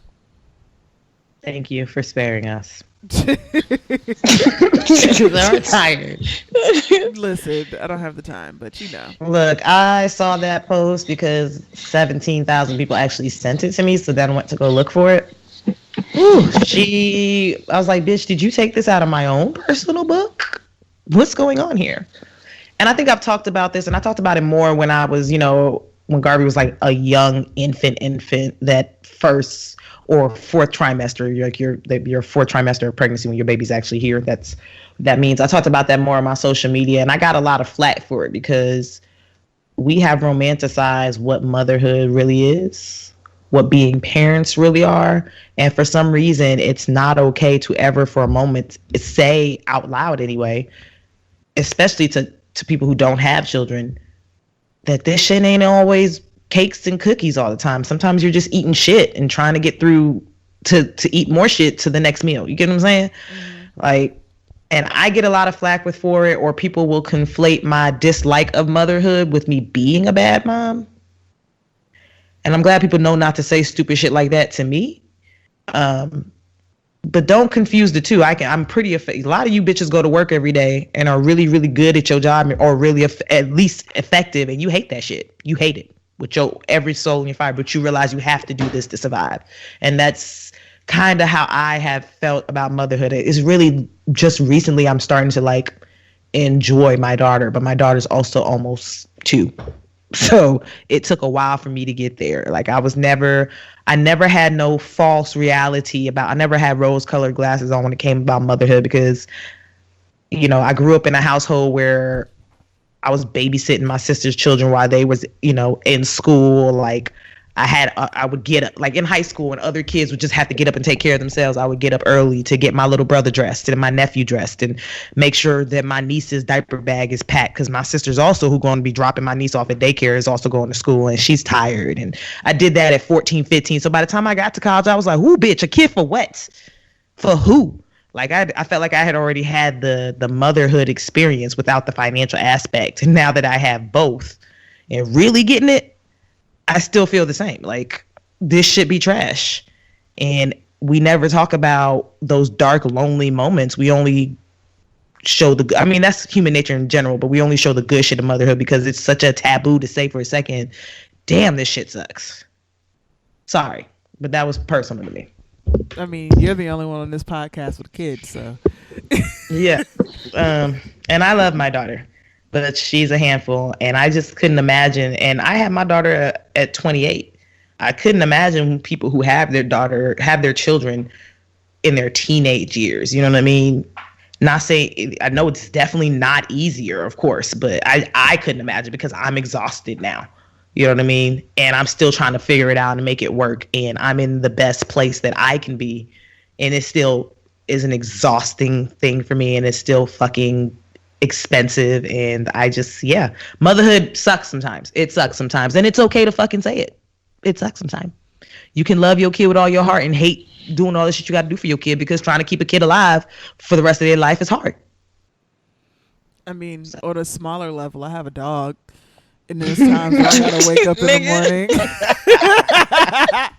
Thank you for sparing us. I'm tired. Listen, I don't have the time, but you know. Look, I saw that post because 17,000 people actually sent it to me, so then I went to go look for it. Ooh, I was like, bitch, did you take this out of my own personal book? What's going on here? And I think I've talked about this, and I talked about it more when I was, when Garvey was like a young infant that first or 4th trimester, your 4th trimester of pregnancy when your baby's actually here. That means I talked about that more on my social media, and I got a lot of flack for it because we have romanticized what motherhood really is, what being parents really are, and for some reason it's not okay to ever for a moment say out loud anyway, especially to people who don't have children, that this shit ain't always cakes and cookies all the time. Sometimes you're just eating shit and trying to get through to eat more shit to the next meal. You get what I'm saying? Mm-hmm. And I get a lot of flack for it, or people will conflate my dislike of motherhood with me being a bad mom. And I'm glad people know not to say stupid shit like that to me. But don't confuse the two. I'm pretty a lot of you bitches go to work every day and are really, really good at your job, or really at least effective, and you hate that shit. You hate it with your every soul in your fiber, but you realize you have to do this to survive. And that's kind of how I have felt about motherhood. It's really just recently I'm starting to enjoy my daughter, but my daughter's also almost 2. So it took a while for me to get there. I never had no false reality I never had rose-colored glasses on when it came about motherhood, because, I grew up in a household where I was babysitting my sister's children while they was, in school. I would get up, like in high school when other kids would just have to get up and take care of themselves. I would get up early to get my little brother dressed and my nephew dressed and make sure that my niece's diaper bag is packed, because my sister's also, who going to be dropping my niece off at daycare, is also going to school and she's tired. And I did that at 14, 15. So by the time I got to college, I was like, whoo, bitch, a kid for what? For who? Like I felt like I had already had the motherhood experience without the financial aspect. And now that I have both and really getting it, I still feel the same. Like, this should be trash. And we never talk about those dark, lonely moments. We only show I mean, that's human nature in general, but we only show the good shit of motherhood because it's such a taboo to say for a second, damn, this shit sucks. Sorry, but that was personal to me. I mean, you're the only one on this podcast with kids, so. Yeah. And I love my daughter, but she's a handful, and I just couldn't imagine. And I had my daughter at 28. I couldn't imagine people who have their children in their teenage years. You know what I mean? Not saying, I know it's definitely not easier, of course, but I couldn't imagine because I'm exhausted now. You know what I mean? And I'm still trying to figure it out and make it work. And I'm in the best place that I can be. And it still is an exhausting thing for me. And it's still fucking expensive. And I just, motherhood sucks sometimes. It sucks sometimes. And it's okay to fucking say it. It sucks sometimes. You can love your kid with all your heart and hate doing all the shit you got to do for your kid, because trying to keep a kid alive for the rest of their life is hard. I mean, on a smaller level, I have a dog. And there's times where I gotta wake up in the morning.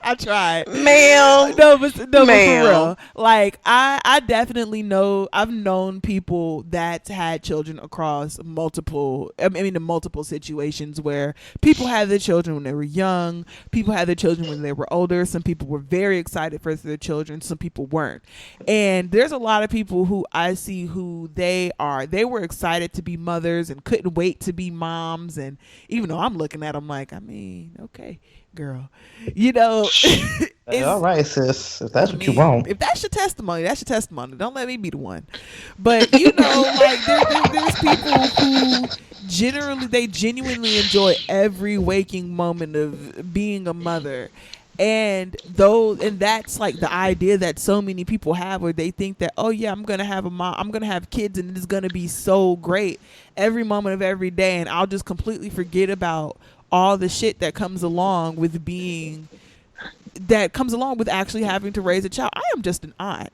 I tried. Ma'am. No, but for real. Like, I definitely know, I've known people that had children across multiple situations where people had their children when they were young. People had their children when they were older. Some people were very excited for their children. Some people weren't. And there's a lot of people who I see who they were excited to be mothers and couldn't wait to be moms. And even though I'm looking at them like, I mean, okay, girl, you know. All right, sis. If that's what you want. If that's your testimony, that's your testimony. Don't let me be the one. But, you know, like there's people who genuinely enjoy every waking moment of being a mother. And that's like the idea that so many people have, where they think that, oh yeah, I'm gonna have kids and it's gonna be so great every moment of every day, and I'll just completely forget about all the shit that comes along with actually having to raise a child. I am just an aunt.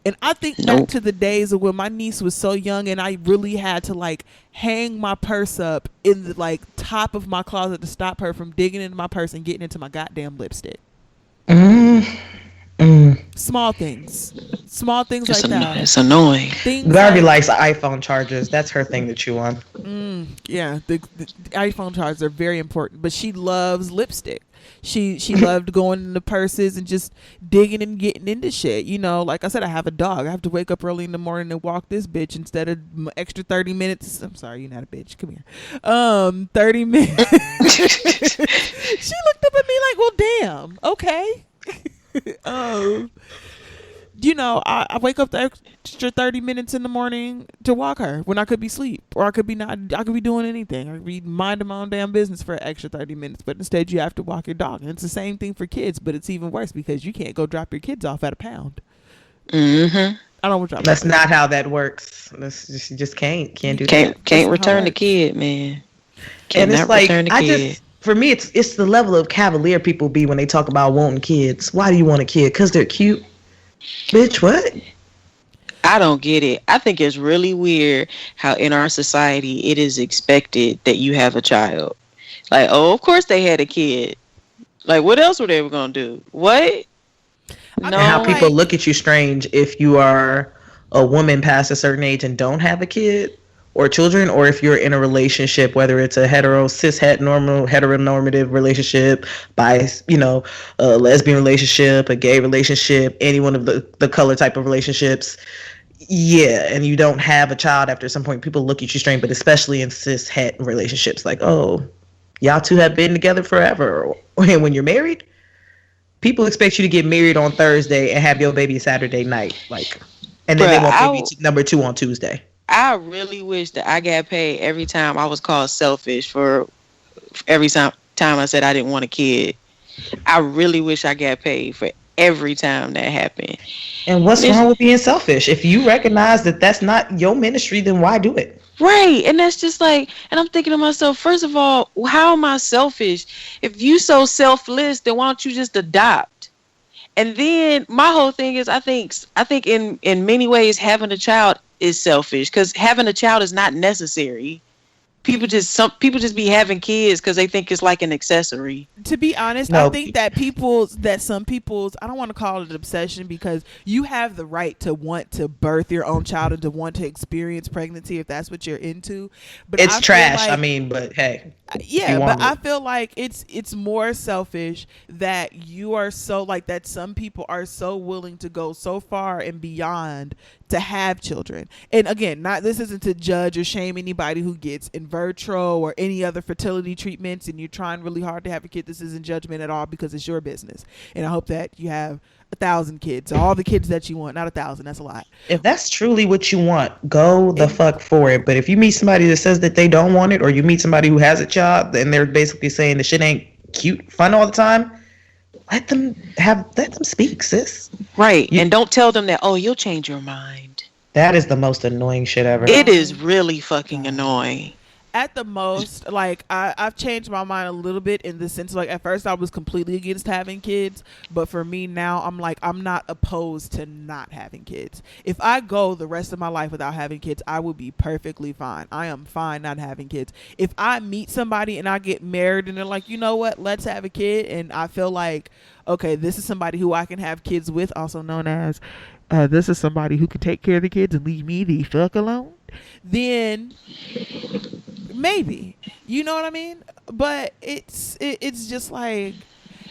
And I think back to the days of when my niece was so young and I really had to like hang my purse up in the like top of my closet to stop her from digging into my purse and getting into my goddamn lipstick. Small things like that. It's annoying. Garvey likes iPhone chargers. That's her thing to chew on. Yeah, the iPhone chargers are very important. But she loves lipstick. She loved going into purses and just digging and getting into shit. You know, like I said, I have a dog. I have to wake up early in the morning and walk this bitch instead of extra 30 minutes. I'm sorry, you're not a bitch. Come here. 30 minutes. She looked up at me like, well, damn. Okay. You know, I wake up the extra 30 minutes in the morning to walk her when I could be asleep, or I could be doing anything. I could be minding my own damn business for an extra 30 minutes, but instead you have to walk your dog. And it's the same thing for kids, but it's even worse because you can't go drop your kids off at a pound. Mm-hmm. I don't want to drop. That's not how that works. You just can't do that. Can't return the kid, man. And it's like, for me, it's the level of cavalier people be when they talk about wanting kids. Why do you want a kid? Because they're cute. Bitch, what? I don't get it. I think it's really weird how in our society it is expected that you have a child. Like, oh, of course they had a kid. Like, what else were they going to do? What? No. How people look at you strange if you are a woman past a certain age and don't have a kid or children, or if you're in a relationship, whether it's a heteronormative relationship, a lesbian relationship, a gay relationship, any one of the color type of relationships. Yeah, and you don't have a child after some point, people look at you strange, but especially in cis het relationships, like, oh, y'all two have been together forever. And when you're married, people expect you to get married on Thursday and have your baby Saturday night, like, and then they want baby number 2 on Tuesday. I really wish that I got paid every time I was called selfish for every time I said I didn't want a kid. I really wish I got paid for every time that happened. And what's It's, wrong with being selfish? If you recognize that that's not your ministry, then why do it? right. And that's just like, and I'm thinking to myself, first of all, how am I selfish? If you so selfless, then why don't you just adopt? And then my whole thing is, I think in many ways having a child is selfish because having a child is not necessary. Some people just be having kids because they think it's like an accessory. To be honest, I No. think that some people's, I don't want to call it an obsession because you have the right to want to birth your own child and to want to experience pregnancy if that's what you're into. But It's I feel trash. like- I mean, but hey. yeah, you but want I it. feel like it's more selfish that you are so like that. Some people are so willing to go so far and beyond to have children. And again, this isn't to judge or shame anybody who gets in vitro or any other fertility treatments and you're trying really hard to have a kid. This isn't judgment at all because it's your business. And I hope that you have 1,000 kids, all the kids that you want. Not 1,000, that's a lot. If that's truly what you want, go the fuck for it. But if you meet somebody that says that they don't want it, or you meet somebody who has a job and they're basically saying the shit ain't cute, fun all the time, let them speak, sis. Right. And don't tell them that, oh, you'll change your mind. That is the most annoying shit ever. It is really fucking annoying. At the most, like I've changed my mind a little bit in the sense, like at first I was completely against having kids, but for me now I'm like, I'm not opposed to not having kids. If I go the rest of my life without having kids, I would be perfectly fine. I am fine not having kids. If I meet somebody and I get married and they're like, you know what, let's have a kid, and I feel like, okay, this is somebody who I can have kids with, also known as this is somebody who can take care of the kids and leave me the fuck alone, then maybe, you know what I mean? But it's just like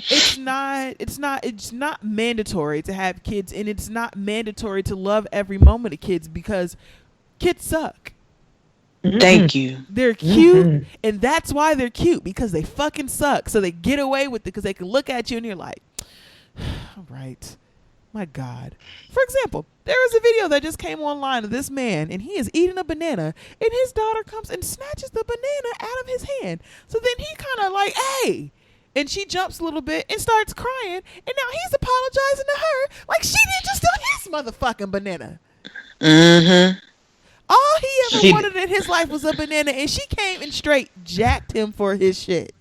it's not mandatory to have kids, and it's not mandatory to love every moment of kids because kids suck. Thank you. They're cute, and that's why they're cute, because they fucking suck. So they get away with it because they can look at you and you're like, all right. My God. For example, there was a video that just came online of this man, and he is eating a banana, and his daughter comes and snatches the banana out of his hand. So then he kind of like, hey, and she jumps a little bit and starts crying, and now he's apologizing to her like she didn't just steal his motherfucking banana. Mm-hmm. All he ever wanted in his life was a banana, and she came and straight jacked him for his shit.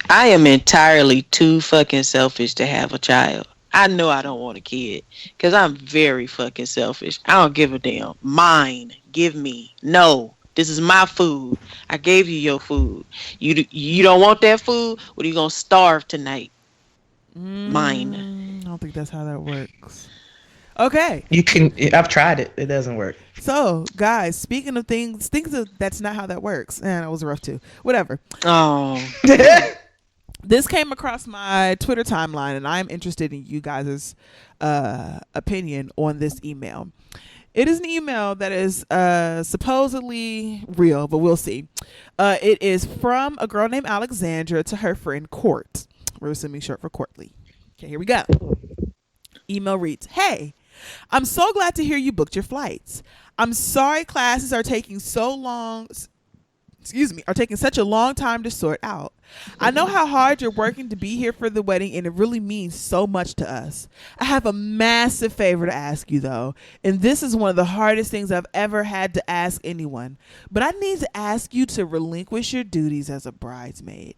I am entirely too fucking selfish to have a child. I know I don't want a kid because I'm very fucking selfish. I don't give a damn. Mine. Give me. No. This is my food. I gave you your food. You don't want that food? What are you going to starve tonight? Mine. I don't think that's how that works. Okay. You can. I've tried it. It doesn't work. So, guys, speaking of things that's not how that works. And that was rough too. Whatever. Oh. This came across my Twitter timeline, and I'm interested in you guys' opinion on this email. It is an email that is supposedly real, but we'll see. It is from a girl named Alexandra to her friend Court. We're assuming short for Courtly. Okay, here we go. Email reads, "Hey, I'm so glad to hear you booked your flights. I'm sorry classes are taking such a long time to sort out. I know how hard you're working to be here for the wedding, and it really means so much to us. I have a massive favor to ask you, though, and this is one of the hardest things I've ever had to ask anyone. But I need to ask you to relinquish your duties as a bridesmaid.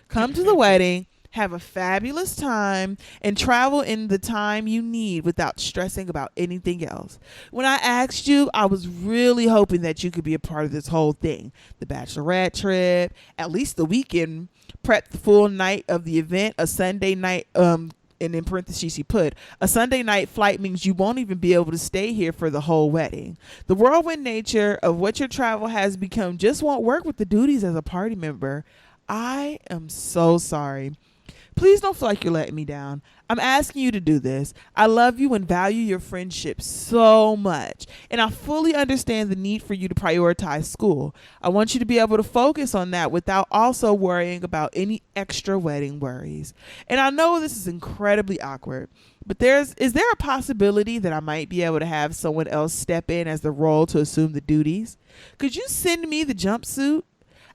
Come to the wedding, have a fabulous time, and travel in the time you need without stressing about anything else. When I asked you, I was really hoping that you could be a part of this whole thing. The bachelorette trip, at least the weekend, prep the full night of the event, a Sunday night, and in parentheses she put, a Sunday night flight means you won't even be able to stay here for the whole wedding. The whirlwind nature of what your travel has become just won't work with the duties as a party member. I am so sorry. Please don't feel like you're letting me down. I'm asking you to do this. I love you and value your friendship so much. And I fully understand the need for you to prioritize school. I want you to be able to focus on that without also worrying about any extra wedding worries. And I know this is incredibly awkward, but is there a possibility that I might be able to have someone else step in as the role to assume the duties? Could you send me the jumpsuit?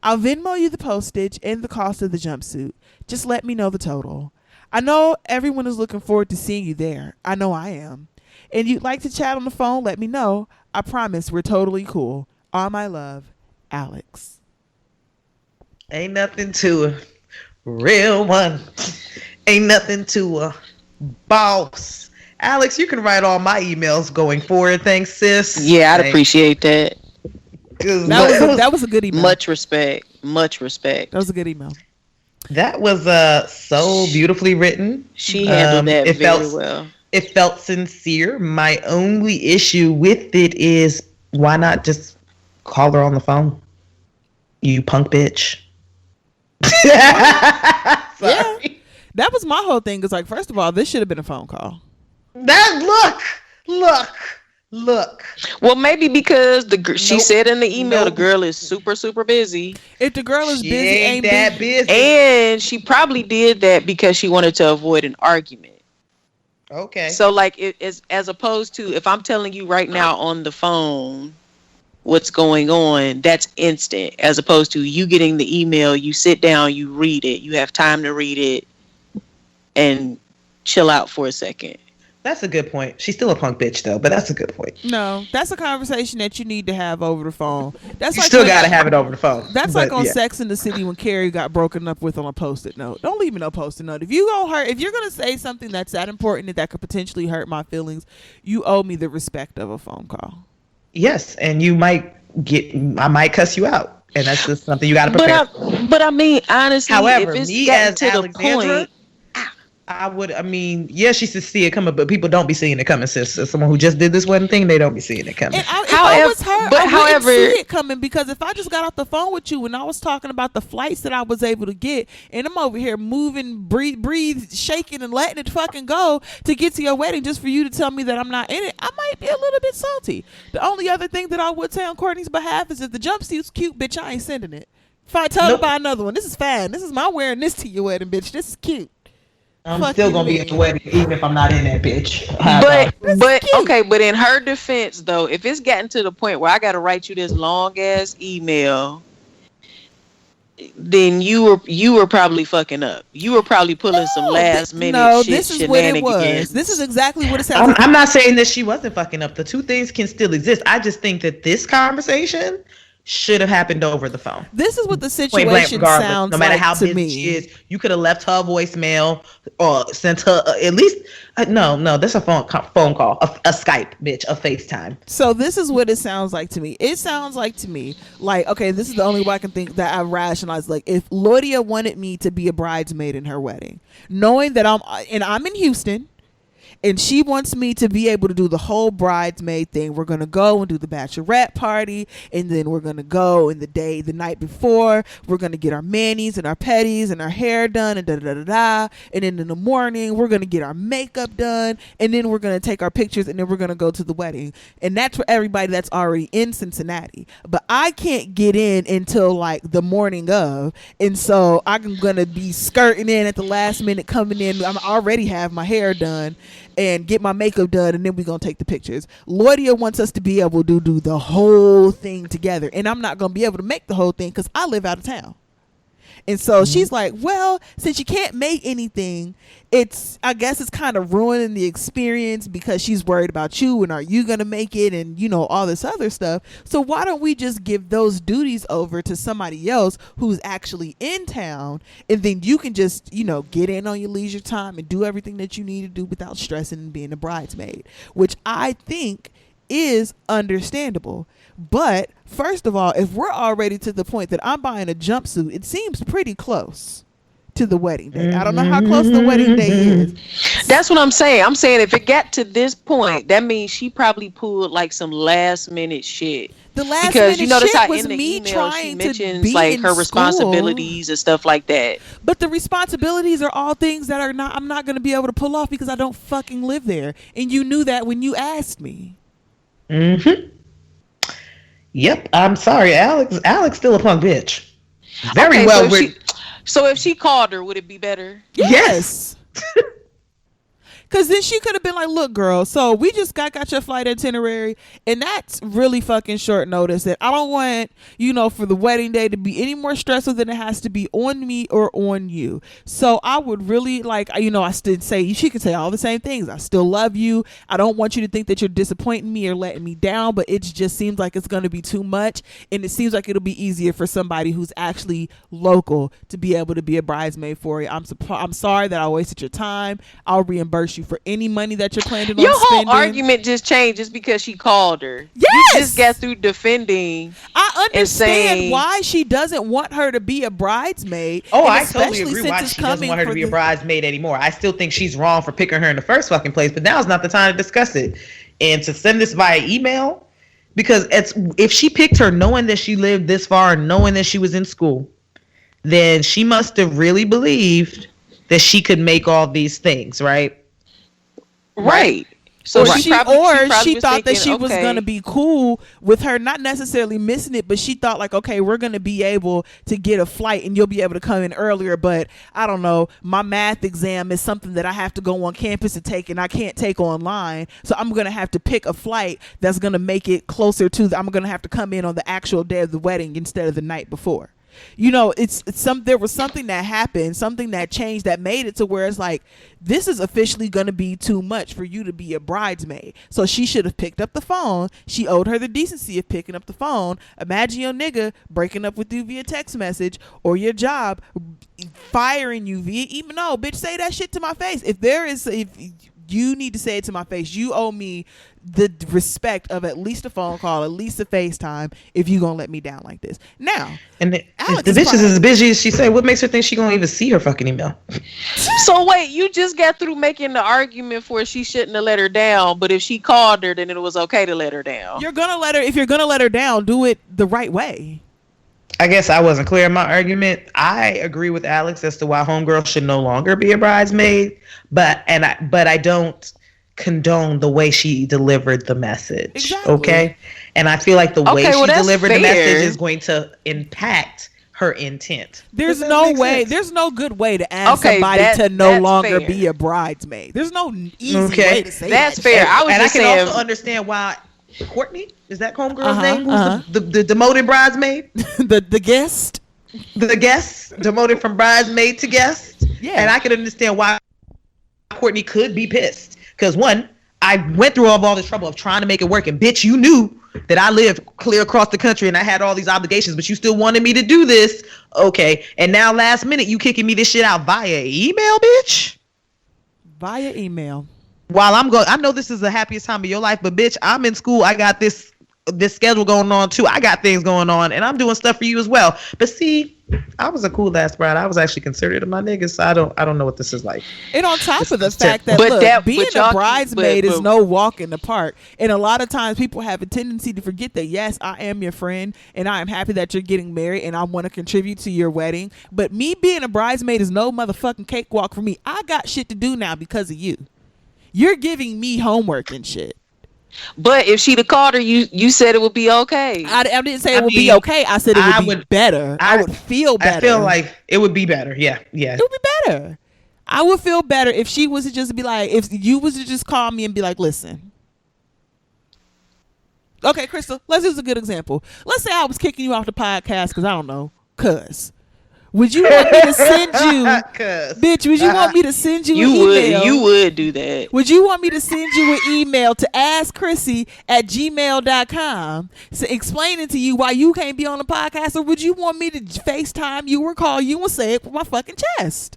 I'll Venmo you the postage and the cost of the jumpsuit. Just let me know the total. I know everyone is looking forward to seeing you there. I know I am. And you'd like to chat on the phone, let me know. I promise we're totally cool. All my love, Alex. Ain't nothing to a real one. Ain't nothing to a boss. Alex, you can write all my emails going forward. Thanks, sis. Yeah, I'd appreciate that. That was a good email. Much respect. Much respect. That was a good email. That was so beautifully written. She handled that very well. It felt sincere. My only issue with it is, why not just call her on the phone? You punk bitch. Yeah, that was my whole thing. It's like, first of all, this should have been a phone call. Look. Well, maybe because she said in the email the girl is super, super busy. If the girl is busy, ain't that busy. And she probably did that because she wanted to avoid an argument. Okay. So, like, as opposed to, if I'm telling you right now on the phone what's going on, that's instant. As opposed to you getting the email, you sit down, you read it, you have time to read it, and chill out for a second. That's a good point. She's still a punk bitch, though, but that's a good point. No, that's a conversation that you need to have over the phone. That's you like still got to have it over the phone. That's like on Sex in the City when Carrie got broken up with on a Post-it note. Don't leave me no Post-it note. If you're gonna say something that's that important and that could potentially hurt my feelings, you owe me the respect of a phone call. Yes, and I might cuss you out, and that's just something you got to prepare. But I mean, honestly, however, if it's me gotten as to Alexandra, the point, she should see it coming, but people don't be seeing it coming, sis. As someone who just did this one thing, they don't be seeing it coming. If I was her, I wouldn't see it coming, because if I just got off the phone with you and I was talking about the flights that I was able to get, and I'm over here moving, breathe, shaking, and letting it fucking go to get to your wedding just for you to tell me that I'm not in it, I might be a little bit salty. The only other thing that I would say on Courtney's behalf is, if the jumpsuit's cute, bitch, I ain't sending it. If I tell her to buy another one, this is fine. This is my wearing this to your wedding, bitch. This is cute. I'm still gonna be at the wedding, even if I'm not in that bitch. But okay, but in her defense, though, if it's gotten to the point where I gotta write you this long ass email, then you were probably fucking up. You were probably pulling some last minute shit. This is what it was. This is exactly what it sounds like. I'm not saying that she wasn't fucking up. The two things can still exist. I just think that this conversation should have happened over the phone. This is what the situation sounds no matter like how to busy me. she is. You could have left her a voicemail or sent her at least no, that's a phone call, a Skype, bitch, a FaceTime. So this is what it sounds like to me. It sounds like to me like, okay, this is the only way I can think that I rationalize. Like, if Lodia wanted me to be a bridesmaid in her wedding, knowing that I'm in Houston, and she wants me to be able to do the whole bridesmaid thing. We're going to go and do the bachelorette party. And then we're going to go in the night before. We're going to get our manis and our petties and our hair done and da-da-da-da-da. And then in the morning, we're going to get our makeup done. And then we're going to take our pictures. And then we're going to go to the wedding. And that's for everybody that's already in Cincinnati. But I can't get in until like the morning of. And so I'm going to be skirting in at the last minute, coming in. I already have my hair done and get my makeup done, and then we're gonna take the pictures. Lodia wants us to be able to do the whole thing together, and I'm not gonna be able to make the whole thing because I live out of town. And so she's like, well, since you can't make anything, I guess it's kind of ruining the experience because she's worried about you and are you going to make it and, all this other stuff. So why don't we just give those duties over to somebody else who's actually in town, and then you can just, get in on your leisure time and do everything that you need to do without stressing and being a bridesmaid, which I think is understandable. But first of all, if we're already to the point that I'm buying a jumpsuit, it seems pretty close to the wedding day. I don't know how close the wedding day is. That's what I'm saying. I'm saying if it got to this point, that means she probably pulled like some last minute shit. The last minute shit was me trying to be like in her school. Responsibilities and stuff like that. But the responsibilities are all things that I'm not going to be able to pull off because I don't fucking live there. And you knew that when you asked me. Mm-hmm. Yep, I'm sorry, Alex still a punk bitch. Very well written. So if she called her, would it be better? Yes. Because then she could have been like, look, girl, so we just got your flight itinerary, and that's really fucking short notice. That I don't want, for the wedding day to be any more stressful than it has to be on me or on you. So I would really like, I still say, she could say all the same things. I still love you. I don't want you to think that you're disappointing me or letting me down, but it just seems like it's going to be too much. And it seems like it'll be easier for somebody who's actually local to be able to be a bridesmaid for you. I'm sorry that I wasted your time. I'll reimburse you for any money that you're planning on Your spending. whole argument just changed just because she called her. Yes! You just got through defending. I understand saying, why she doesn't want her to be a bridesmaid. Oh, and I totally agree since why it's she doesn't want her to be a the- bridesmaid anymore. I still think she's wrong for picking her in the first fucking place, but now's not the time to discuss it. And to send this via email, because if she picked her knowing that she lived this far and knowing that she was in school, then she must have really believed that she could make all these things, right? right. So she probably thought was that thinking, she was okay, going to be cool with her not necessarily missing it, but she thought like, okay, we're going to be able to get a flight and you'll be able to come in earlier, but I don't know, my math exam is something that I have to go on campus to take and I can't take online, so I'm going to have to pick a flight that's going to make it closer to I'm going to have to come in on the actual day of the wedding instead of the night before. There was something that happened, something that changed that made it to where it's like, this is officially going to be too much for you to be a bridesmaid. So she should have picked up the phone. She owed her the decency of picking up the phone. Imagine your nigga breaking up with you via text message, or your job firing you via email. No, bitch, say that shit to my face. If you need to say it to my face, you owe me the respect of at least a phone call, at least a FaceTime, if you gonna let me down like this. Now, and the bitch is as busy as she said. What makes her think she gonna even see her fucking email? So wait, you just got through making the argument for she shouldn't have let her down, but if she called her, then it was okay to let her down. if you're gonna let her down, do it the right way. I guess I wasn't clear in my argument. I agree with Alex as to why homegirl should no longer be a bridesmaid, but I don't condone the way she delivered the message. Exactly. Okay? And I feel like the way she that's delivered the fair. message is going to impact her intent. There's Does that no make way. sense? There's no good way to ask Okay, somebody to no that's longer fair. be a bridesmaid. There's no easy Okay. way to say That's that fair. shit. I was And I just can saying, also understand why Courtney, is that homegirl's Uh-huh, name? Who's uh-huh. the demoted bridesmaid? the guest. The guest, demoted from bridesmaid to guest. Yeah. And I can understand why Courtney could be pissed. Because one, I went through all this trouble of trying to make it work. And bitch, you knew that I lived clear across the country and I had all these obligations, but you still wanted me to do this. Okay. And now last minute, you kicking me this shit out via email, bitch? Via email. While I know this is the happiest time of your life, but bitch, I'm in school. I got this schedule going on too. I got things going on and I'm doing stuff for you as well. But see, I was a cool ass bride. I was actually considerate of my niggas, so I don't know what this is like. And on top of the It's fact that, But look, that- being but y'all a keep- bridesmaid but- is no walk in the park. And a lot of times people have a tendency to forget that, yes, I am your friend and I am happy that you're getting married and I want to contribute to your wedding. But me being a bridesmaid is no motherfucking cakewalk for me. I got shit to do now because of you. You're giving me homework and shit. but if she'd have called her, you said it would be okay. I didn't say it I would be mean, okay. I said it I would be would- better. I would feel better. I feel like it would be better. Yeah. It would be better. I would feel better if she was to just be like, if you was to just call me and be like, listen. Okay, Crystal, let's use a good example. Let's say I was kicking you off the podcast because I don't know, cuz. Would you want me to send you, bitch, would you want me to send you an email? You would do that. Would you want me to send you an email to askchrissy@gmail.com explaining to you why you can't be on the podcast? Or would you want me to FaceTime you or call you and say it with my fucking chest?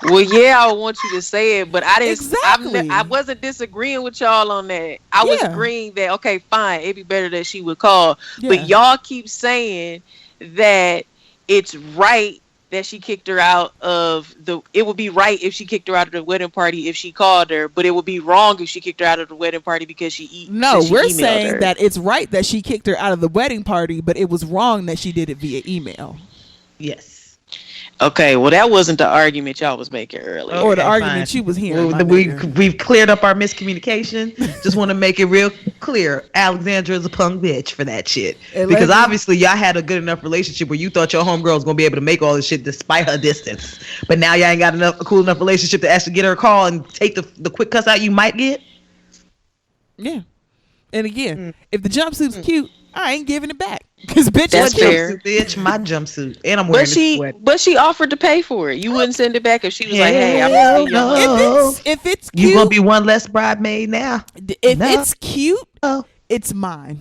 Well, yeah, I want you to say it, but I didn't. Exactly. I wasn't disagreeing with y'all on that. I was Yeah. agreeing that okay, fine, it'd be better that she would call. Yeah. But y'all keep saying that it's right that she kicked her out of the. It would be right if she kicked her out of the wedding party if she called her, but it would be wrong if she kicked her out of the wedding party because No, she we're emailed saying her. that it's right that she kicked her out of the wedding party, but it was wrong that she did it via email. Yes. Okay, well, that wasn't the argument y'all was making earlier. Or the Okay, argument fine. she was hearing. Well, we've cleared up our miscommunication. Just want to make it real clear. Alexandra is a punk bitch for that shit. Because obviously y'all had a good enough relationship where you thought your homegirl was gonna be able to make all this shit despite her distance. But now y'all ain't got a cool enough relationship to actually get her a call and take the quick cuss out you might get. Yeah. And again, if the jumpsuit's cute, I ain't giving it back. Because bitch, That's fair. Bitch, my jumpsuit, and I'm wearing a sweat. But she offered to pay for it. You wouldn't send it back if she was like, "Hey, I'm gonna send no. If it's cute, you gonna be one less bridesmaid now. If it's cute, it's mine.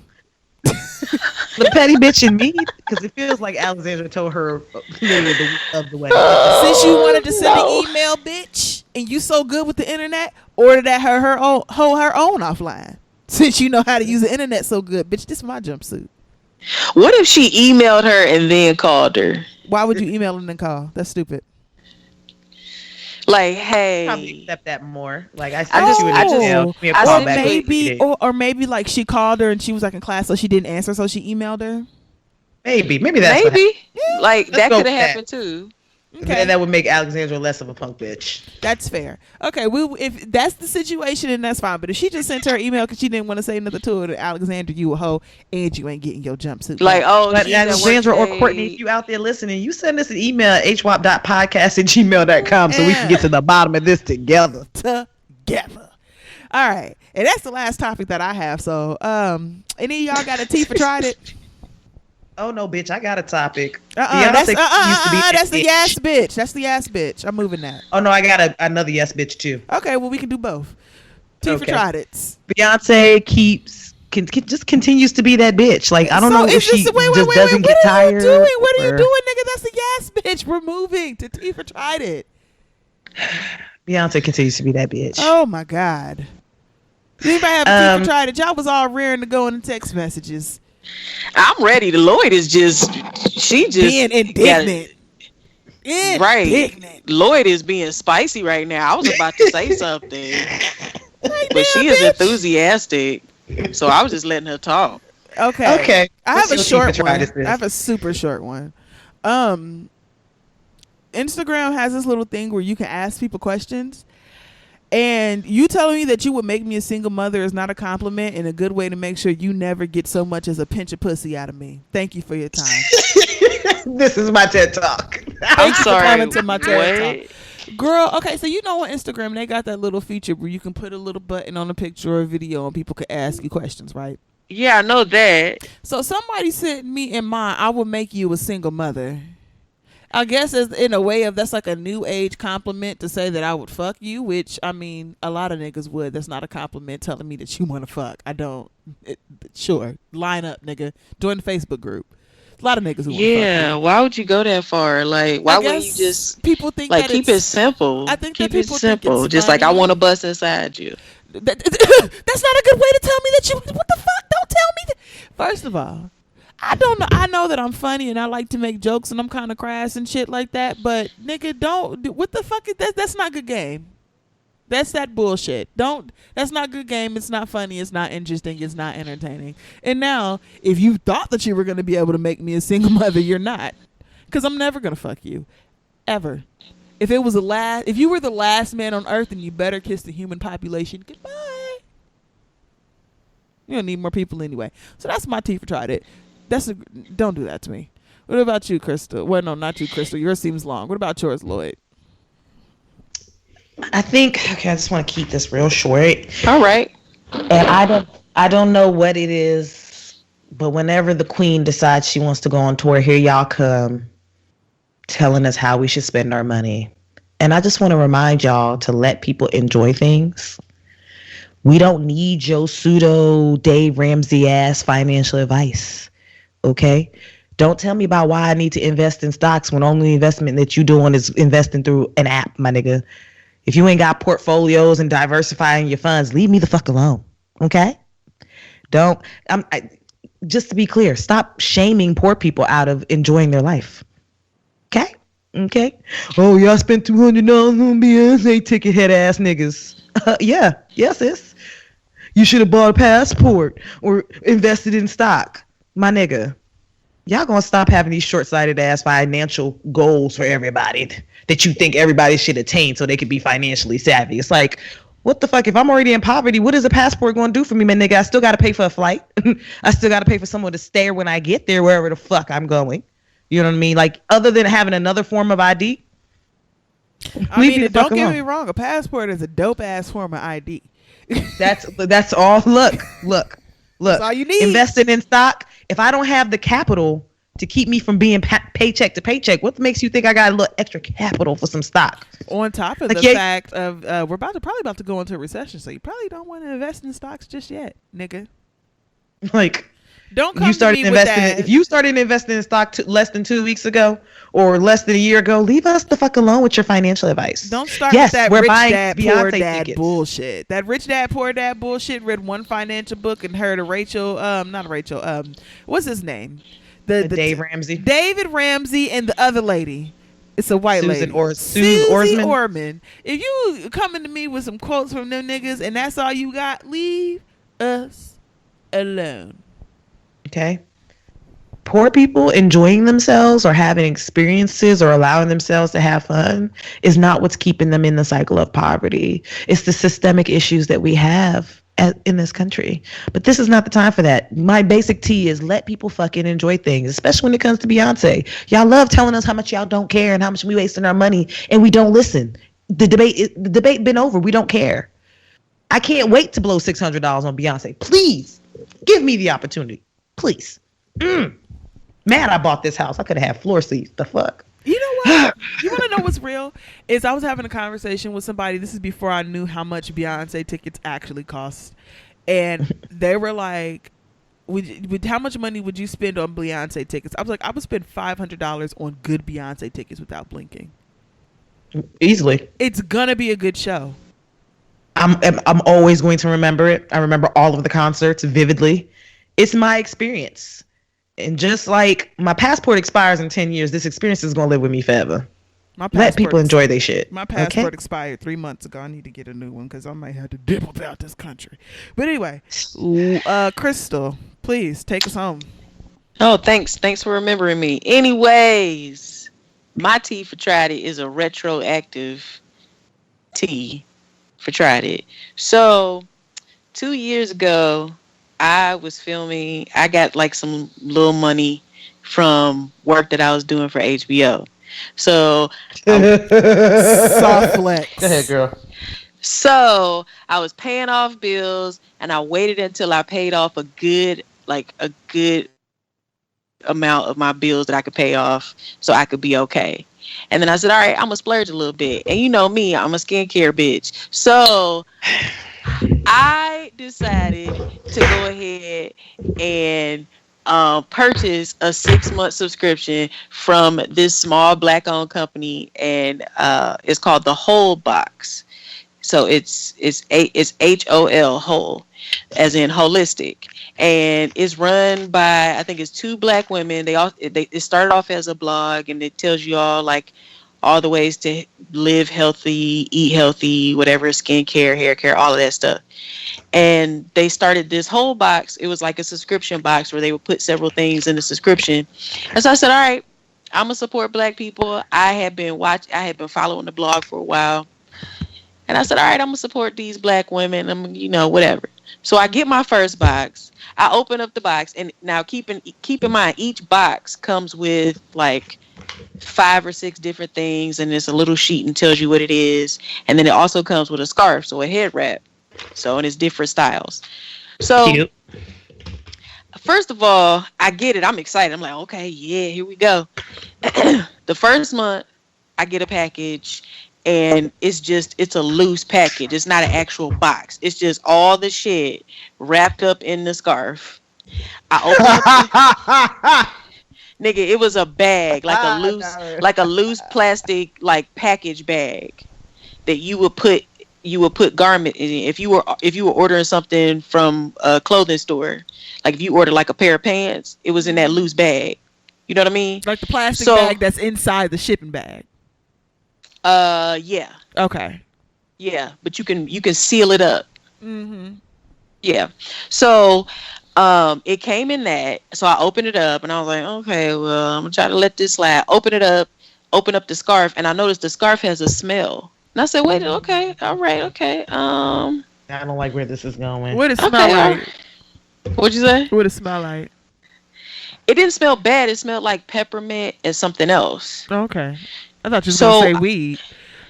The petty bitch in me, because it feels like Alexandra told her literally the week of the wedding. Since you wanted to send an email, bitch, and you so good with the internet, order that her own offline. Since you know how to use the internet so good, bitch, this is my jumpsuit. What if she emailed her and then called her? Why would you email and then call? That's stupid. Like, hey, probably accept that more. Like I just you an email, me a I call said back. Maybe, or maybe like she called her and she was like in class, so she didn't answer, so she emailed her. Maybe that's like Let's that go could have with happened too. Okay, that would make Alexandra less of a punk bitch. That's fair. Okay, if that's the situation, then that's fine. But if she just sent her email because she didn't want to say nothing to her, to Alexandra, you a hoe, and you ain't getting your jumpsuit. Like, but Alexandra or Courtney, if you out there listening, you send us an email at hwap.podcast@gmail.com so we can get to the bottom of this together. All right, and that's the last topic that I have. So, any of y'all got a tea for tried it? Oh no, bitch! I got a topic. That's the yes bitch. That's the yes bitch. I'm moving that. Oh no, I got another yes bitch too. Okay, well we can do both. Tea for tried it. Beyonce just continues to be that bitch. Like I don't know if she doesn't get tired. What are you doing, nigga? That's the yes bitch. We're moving to tea for tried it. Beyonce continues to be that bitch. Oh my god. Anybody have a tea for tried it? Y'all was all rearing to go in the text messages. I'm ready. The Lloyd is she just being indignant. Right. Lloyd is being spicy right now. I was about to say something, but she is enthusiastic. So I was just letting her talk. Okay. I have a short one. I have a super short one. Instagram has this little thing where you can ask people questions. And you telling me that you would make me a single mother is not a compliment and a good way to make sure you never get so much as a pinch of pussy out of me. Thank you for your time. This is my TED Talk. I'm sorry. For coming to my TED Talk. Girl, okay, so you know on Instagram they got that little feature where you can put a little button on a picture or a video and people can ask you questions, right? Yeah, I know that. So somebody sent me in mind, I would make you a single mother. I guess as in a way of that's like a new age compliment to say that I would fuck you, which I mean a lot of niggas would. That's not a compliment telling me that you want to fuck. I don't. Sure, line up, nigga. Join the Facebook group. A lot of niggas who want to fuck you. Why would you go that far? Like, why wouldn't you just people think like that keep it simple? I think keep that it simple. Just funny. like I want to bust inside you. That's not a good way to tell me that you. What the fuck? Don't tell me that. First of all. I don't know. I know that I'm funny and I like to make jokes and I'm kind of crass and shit like that. But nigga, don't. What the fuck is that? That's not good game. That's that bullshit. That's not good game. It's not funny. It's not interesting. It's not entertaining. And now, if you thought that you were going to be able to make me a single mother, you're not. Because I'm never going to fuck you. Ever. If you were the last man on earth, then you better kiss the human population. Goodbye. You don't need more people anyway. So that's my tea for tried it. Don't do that to me. What about you, Crystal? Well, no, not you, Crystal. Yours seems long. What about yours, Lloyd? I just want to keep this real short. All right. And I don't know what it is, but whenever the queen decides she wants to go on tour, here y'all come telling us how we should spend our money. And I just want to remind y'all to let people enjoy things. We don't need your pseudo Dave Ramsey ass financial advice. Okay? Don't tell me about why I need to invest in stocks when only investment that you doing is investing through an app, my nigga. If you ain't got portfolios and diversifying your funds, leave me the fuck alone. Okay? Just to be clear, stop shaming poor people out of enjoying their life. Okay? Okay? Oh, y'all spent $200 on Beyonce ticket head ass niggas. Yeah. Yes, sis. You should have bought a passport or invested in stock, my nigga. y'all gonna stop having these short-sighted ass financial goals for everybody that you think everybody should attain so they can be financially savvy. It's like, what the fuck? If I'm already in poverty, what is a passport gonna do for me, man, nigga? I still gotta pay for a flight. I still gotta pay for someone to stay when I get there, wherever the fuck I'm going. You know what I mean? Like, other than having another form of ID. I mean, don't get me wrong. A passport is a dope ass form of ID. That's all. Look. That's all you need. Investing in stock. If I don't have the capital to keep me from being paycheck to paycheck, what makes you think I got a little extra capital for some stock? On top of the fact of we're probably about to go into a recession, so you probably don't want to invest in stocks just yet, nigga. Like, don't come to me with that. If you started investing in stock less than 2 weeks ago or less than a year ago, leave us the fuck alone with your financial advice. Don't start with that rich dad, poor dad tickets. bullshit. That rich dad, poor dad bullshit. Read one financial book and heard of what's his name? The Dave Ramsey. David Ramsey and the other lady. It's a white lady. Susie Orman. If you coming to me with some quotes from them niggas and that's all you got, leave us alone. Okay. Poor people enjoying themselves or having experiences or allowing themselves to have fun is not what's keeping them in the cycle of poverty. It's the systemic issues that we have in this country. But this is not the time for that. My basic T is let people fucking enjoy things, especially when it comes to Beyonce. Y'all love telling us how much y'all don't care and how much we wasting our money and we don't listen. The debate been over. We don't care. I can't wait to blow $600 on Beyonce. Please give me the opportunity. Please. Mad I bought this house. I could have had floor seats. The fuck? You know what? You want to know what's real? Is I was having a conversation with somebody. This is before I knew how much Beyonce tickets actually cost. And they were like, how much money would you spend on Beyonce tickets? I was like, I would spend $500 on good Beyonce tickets without blinking. Easily. It's going to be a good show. I'm always going to remember it. I remember all of the concerts vividly. It's my experience. And just like my passport expires in 10 years, this experience is going to live with me forever. Let people enjoy their shit. My passport expired 3 months ago. I need to get a new one because I might have to dip about this country. But anyway, Crystal, please take us home. Oh, thanks. Thanks for remembering me. Anyways, my T for Tried It is a retroactive T for Tried It. So 2 years ago, I was filming. I got like some little money from work that I was doing for HBO. So soft flex. Go ahead, girl. So I was paying off bills, and I waited until I paid off a good amount of my bills that I could pay off, so I could be okay. And then I said, all right, I'm gonna splurge a little bit. And you know me, I'm a skincare bitch. So I decided to go ahead and purchase a 6-month subscription from this small Black-owned company, and it's called the Whole Box. So it's HOL, whole, as in holistic, and it's run by, I think it's 2 Black women. It started off as a blog, and it tells you all the ways to live healthy, eat healthy, whatever, skincare, hair care, all of that stuff. And they started this Whole Box. It was like a subscription box where they would put several things in the subscription. And so I said, all right, I'm gonna support Black people. I had been following the blog for a while. And I said, all right, I'm gonna support these Black women. Whatever. So I get my first box. I open up the box, and now keep in mind, each box comes with like 5 or 6 different things, and it's a little sheet and tells you what it is. And then it also comes with a scarf, so a head wrap. So, and it's different styles. So, cute. First of all, I get it. I'm excited. I'm like, okay, yeah, here we go. The first month, I get a package, and it's a loose package. It's not an actual box. It's just all the shit wrapped up in the scarf. I open up nigga, it was a bag, like a loose plastic like package bag that you would put garment in. If you were ordering something from a clothing store, like if you ordered like a pair of pants, it was in that loose bag. You know what I mean? Like the plastic bag that's inside the shipping bag. Yeah. Okay. Yeah, but you can seal it up. Mm-hmm. Yeah. So It came in that, so I opened it up and I was like, okay, well, I'm gonna try to let this slide. Open it up, open up the scarf, and I noticed the scarf has a smell. And I said, wait, okay, all right, okay, I don't like where this is going. What it smell okay, like? What'd you say? What it smell like? It didn't smell bad. It smelled like peppermint and something else. Okay. I thought you was gonna say weed.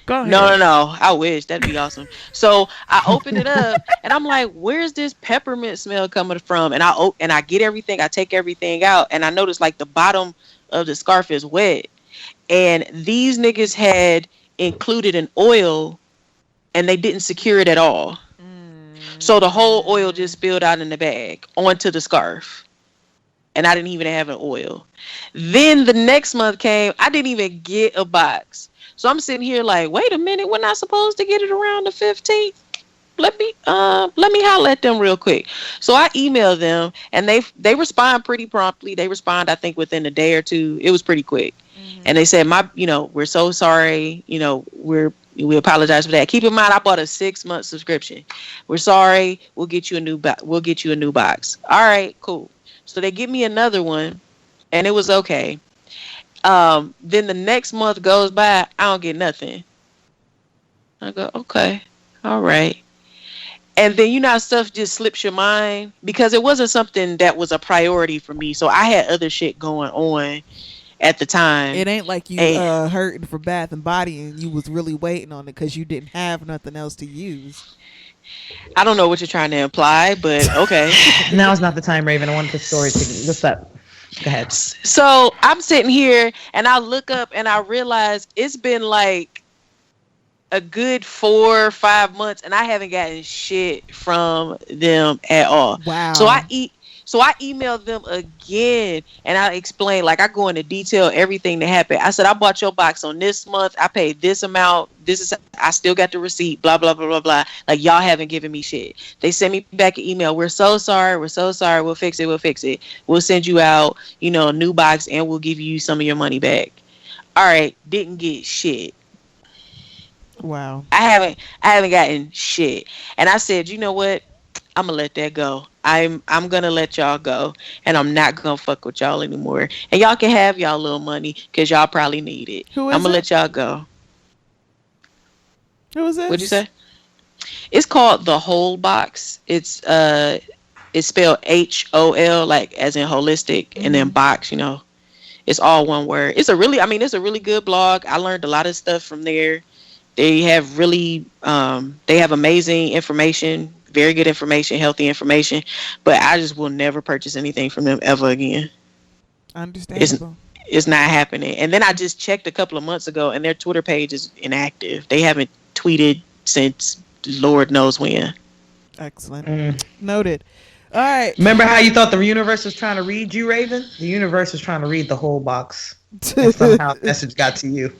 Go ahead. No. I wish. That'd be awesome. So I opened it up and I'm like, where's this peppermint smell coming from? And I get everything. I take everything out and I notice like the bottom of the scarf is wet. And these niggas had included an oil and they didn't secure it at all. So the whole oil just spilled out in the bag onto the scarf. And I didn't even have an oil. Then the next month came. I didn't even get a box. So I'm sitting here like, wait a minute. We're not supposed to get it around the 15th. Let me holler at them real quick. So I emailed them and they respond pretty promptly. They respond, I think, within a day or two. It was pretty quick. And they said, we're so sorry. We apologize for that. Keep in mind, I bought a 6-month subscription. We're sorry. We'll get you a new box. All right, cool. So they give me another one, and it was okay. Then the next month goes by, I don't get nothing. I go, okay, all right. And then, how stuff just slips your mind because it wasn't something that was a priority for me. So I had other shit going on at the time. It ain't like you hurting for Bath and Body and you was really waiting on it because you didn't have nothing else to use. I don't know what you're trying to imply, but okay. Now is not the time, Raven. I wanted the story to what's up? Go ahead. So I'm sitting here and I look up and I realize it's been like a good 4 or 5 months and I haven't gotten shit from them at all. Wow. So I emailed them again and I explained, like I go into detail everything that happened. I said, I bought your box on this month. I paid this amount. I still got the receipt, blah, blah, blah, blah, blah. Like y'all haven't given me shit. They sent me back an email. We're so sorry. We'll fix it. We'll send you out, a new box and we'll give you some of your money back. All right. Didn't get shit. Wow. I haven't gotten shit. And I said, you know what? I'm gonna let that go. I'm gonna let y'all go, and I'm not gonna fuck with y'all anymore. And y'all can have y'all little money because y'all probably need it. I'm gonna let y'all go. Who is it? What'd you say? It's called The Whole Box. It's spelled HOL, like as in holistic, and then box. It's all one word. It's a really good blog. I learned a lot of stuff from there. They have amazing information. Very good information, healthy information, but I just will never purchase anything from them ever again. Understandable. It's not happening. And then I just checked a couple of months ago and their Twitter page is inactive. They haven't tweeted since Lord knows when. Excellent. Noted. All right. Remember how you thought the universe was trying to read you, Raven? The universe was trying to read the whole box. And somehow the message got to you.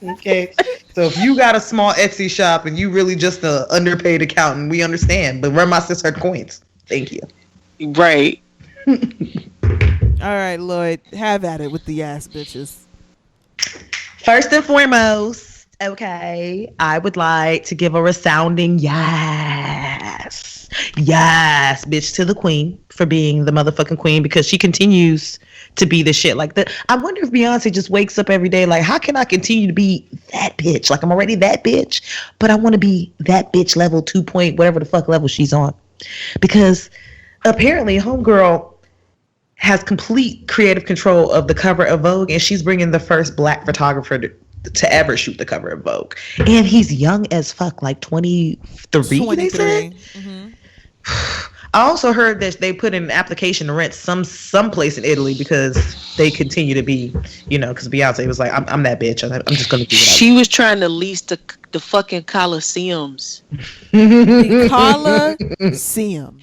Okay. So if you got a small Etsy shop and you really just an underpaid accountant, we understand. But run my sister coins. Thank you. Right. All right, Lloyd. Have at it with the ass bitches. First and foremost, okay, I would like to give a resounding yes. Yes, bitch, to the queen for being the motherfucking queen because she continues to be the shit. Like I wonder if Beyonce just wakes up every day like, how can I continue to be that bitch? Like I'm already that bitch, but I want to be that bitch level 2 point whatever the fuck level she's on. Because apparently homegirl has complete creative control of the cover of Vogue and she's bringing the first black photographer to ever shoot the cover of Vogue. And he's young as fuck, like 23. They said? Mm-hmm. I also heard that they put in an application to rent some place in Italy because they continue to be, because Beyonce was like, I'm that bitch. I'm just going to do it. She was trying to lease the fucking Coliseums. The Coliseum.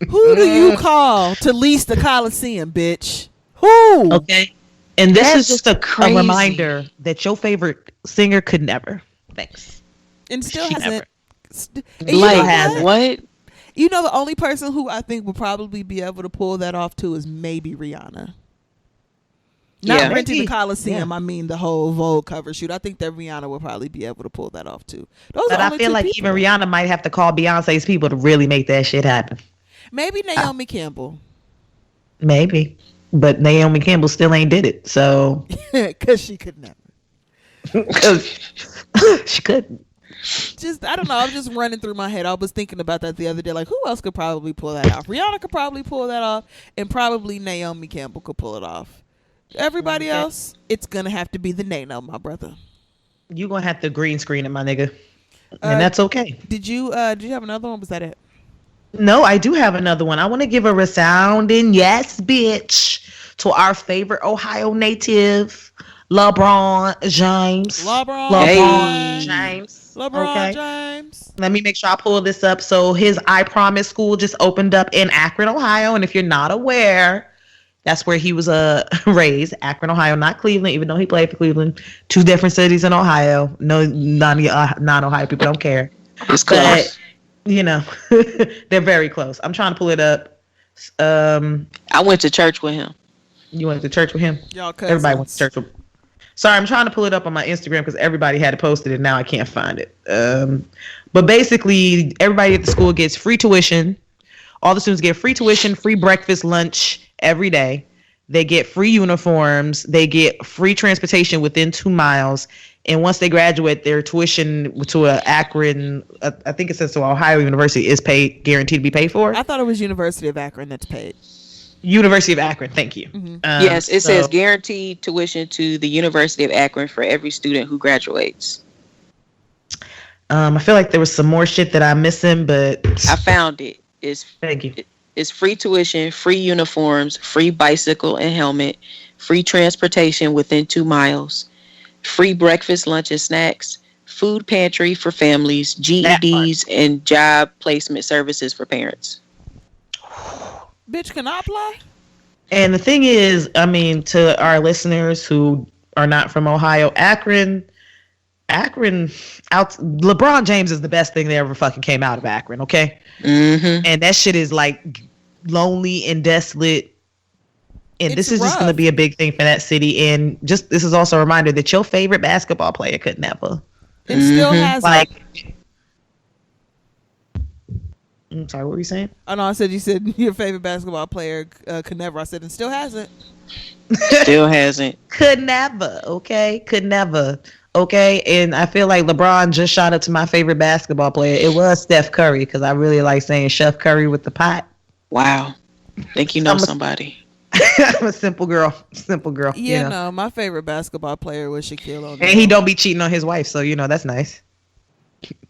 Who do you call to lease the Coliseum, bitch? Who? Okay. And this is just a reminder that your favorite singer could never. Thanks. And still hasn't. What? The only person who I think will probably be able to pull that off too is maybe Rihanna. Not Yeah. renting the Maybe. Coliseum. Yeah. I mean the whole Vogue cover shoot. I think that Rihanna will probably be able to pull that off too. Those But are I only feel two like people. even Rihanna might have to call Beyonce's people to really make that shit happen. Maybe Naomi Campbell. Maybe. But Naomi Campbell still ain't did it. So Because she could never. 'cause she couldn't. Just I don't know. I'm just running through my head. I was thinking about that the other day. Like, who else could probably pull that off? Rihanna could probably pull that off, and probably Naomi Campbell could pull it off. Everybody Okay. else, it's gonna have to be the Nano, my brother. You gonna have to green screen it, my nigga. And that's okay. Did you have another one? Was that it? No, I do have another one. I want to give a resounding yes, bitch, to our favorite Ohio native, LeBron James. LeBron James. LeBron Okay. James. Let me make sure I pull this up. So his I Promise school just opened up in Akron, Ohio. And if you're not aware, that's where he was raised, Akron, Ohio, not Cleveland, even though he played for Cleveland. Two different cities in Ohio. No, non-Ohio people don't care. It's close. But, you know, they're very close. I'm trying to pull it up. I went to church with him. You went to church with him? Y'all cousins. Everybody went to church with him. Sorry, I'm trying to pull it up on my Instagram because everybody had it posted and now I can't find it. But basically, everybody at the school gets free tuition. All the students get free tuition, free breakfast, lunch every day. They get free uniforms. They get free transportation within 2 miles. And once they graduate, their tuition to Akron, I think it says to Ohio University, is guaranteed to be paid for. I thought it was University of Akron that's paid. University of Akron, thank you. Yes, it says guaranteed tuition to the University of Akron for every student who graduates. I feel like there was some more shit that I'm missing, but I found it. Thank you. It's free tuition, free uniforms, free bicycle and helmet, free transportation within 2 miles, free breakfast, lunch, and snacks, food pantry for families, GEDs, and job placement services for parents. Bitch, can I apply? And the thing is, I mean, to our listeners who are not from Ohio, Akron, LeBron James is the best thing that ever fucking came out of Akron, okay? Mm-hmm. And that shit is like lonely and desolate. And this is just rough. going to be a big thing for that city. And just this is also a reminder that your favorite basketball player could never. It still has Like, I'm sorry, what were you saying? Oh no, I said you said your favorite basketball player could never. I said and still hasn't. Still hasn't. Could never, okay? Could never, okay? And I feel like LeBron just shot up to my favorite basketball player. It was Steph Curry because I really like saying Chef Curry with the pot. Wow. Think you know somebody. I'm a simple girl. Yeah, you know? no, my favorite basketball player was Shaquille O'Neal. And he don't be cheating on his wife, so you know that's nice.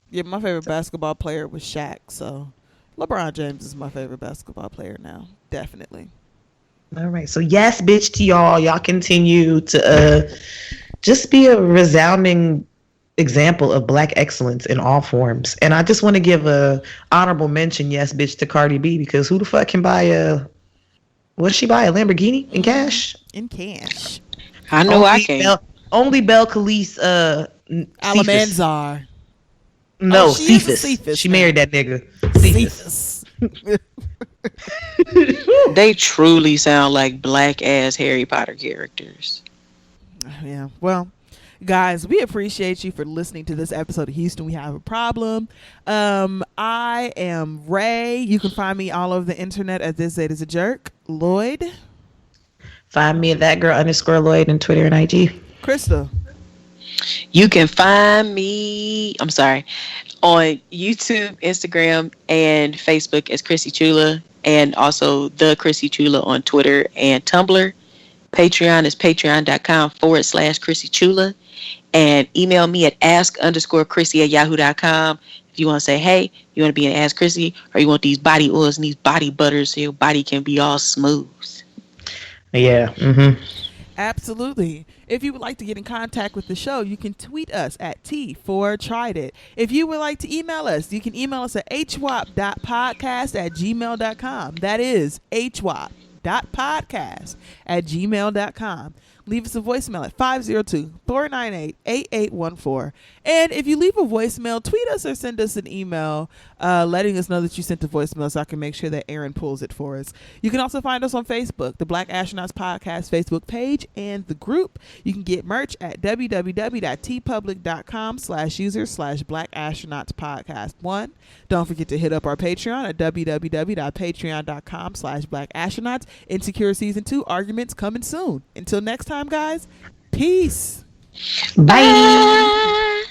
Yeah, my favorite basketball player was Shaq. So LeBron James is my favorite basketball player now, definitely. All right, so yes, bitch to y'all. Y'all continue to just be a resounding example of Black excellence in all forms. And I just want to give a honorable mention, yes, bitch, to Cardi B, because who the fuck can buy what did she buy, a Lamborghini in cash? In cash. I know I can. Only Belle Khalees, Alamanzar. No, Oh, she is a Cephas. Cephas She now. married that nigga. Cephas. They truly sound like black ass Harry Potter characters. Yeah. Well, guys, we appreciate you for listening to this episode of Houston We Have a Problem. I am Ray. You can find me all over the internet at This Zed is a Jerk. Lloyd. Find me at _Lloyd on Twitter and IG. Krista. You can find me, on YouTube, Instagram, and Facebook as Chrissy Chula, and also the Chrissy Chula on Twitter and Tumblr. Patreon is patreon.com/Chrissy Chula, and email me at ask_Chrissy@yahoo.com if you want to say, hey, you want to be an Ask Chrissy, or you want these body oils and these body butters so your body can be all smooth. Yeah. Mm-hmm. Absolutely. If you would like to get in contact with the show, you can tweet us at T4TriedIt. If you would like to email us, you can email us at hwap.podcast@gmail.com. That is hwap.podcast@gmail.com. leave us a voicemail at 502-498-8814. And if you leave a voicemail, tweet us or send us an email letting us know that you sent a voicemail so I can make sure that Aaron pulls it for us. You can also find us on Facebook, the Black Astronauts Podcast Facebook page and the group. You can get merch at www.tpublic.com/user/Black Astronauts Podcast 1. Don't forget to hit up our Patreon at www.patreon.com/Black Astronauts. Insecure Season 2 arguments coming soon. Until next time, guys, peace. Bye.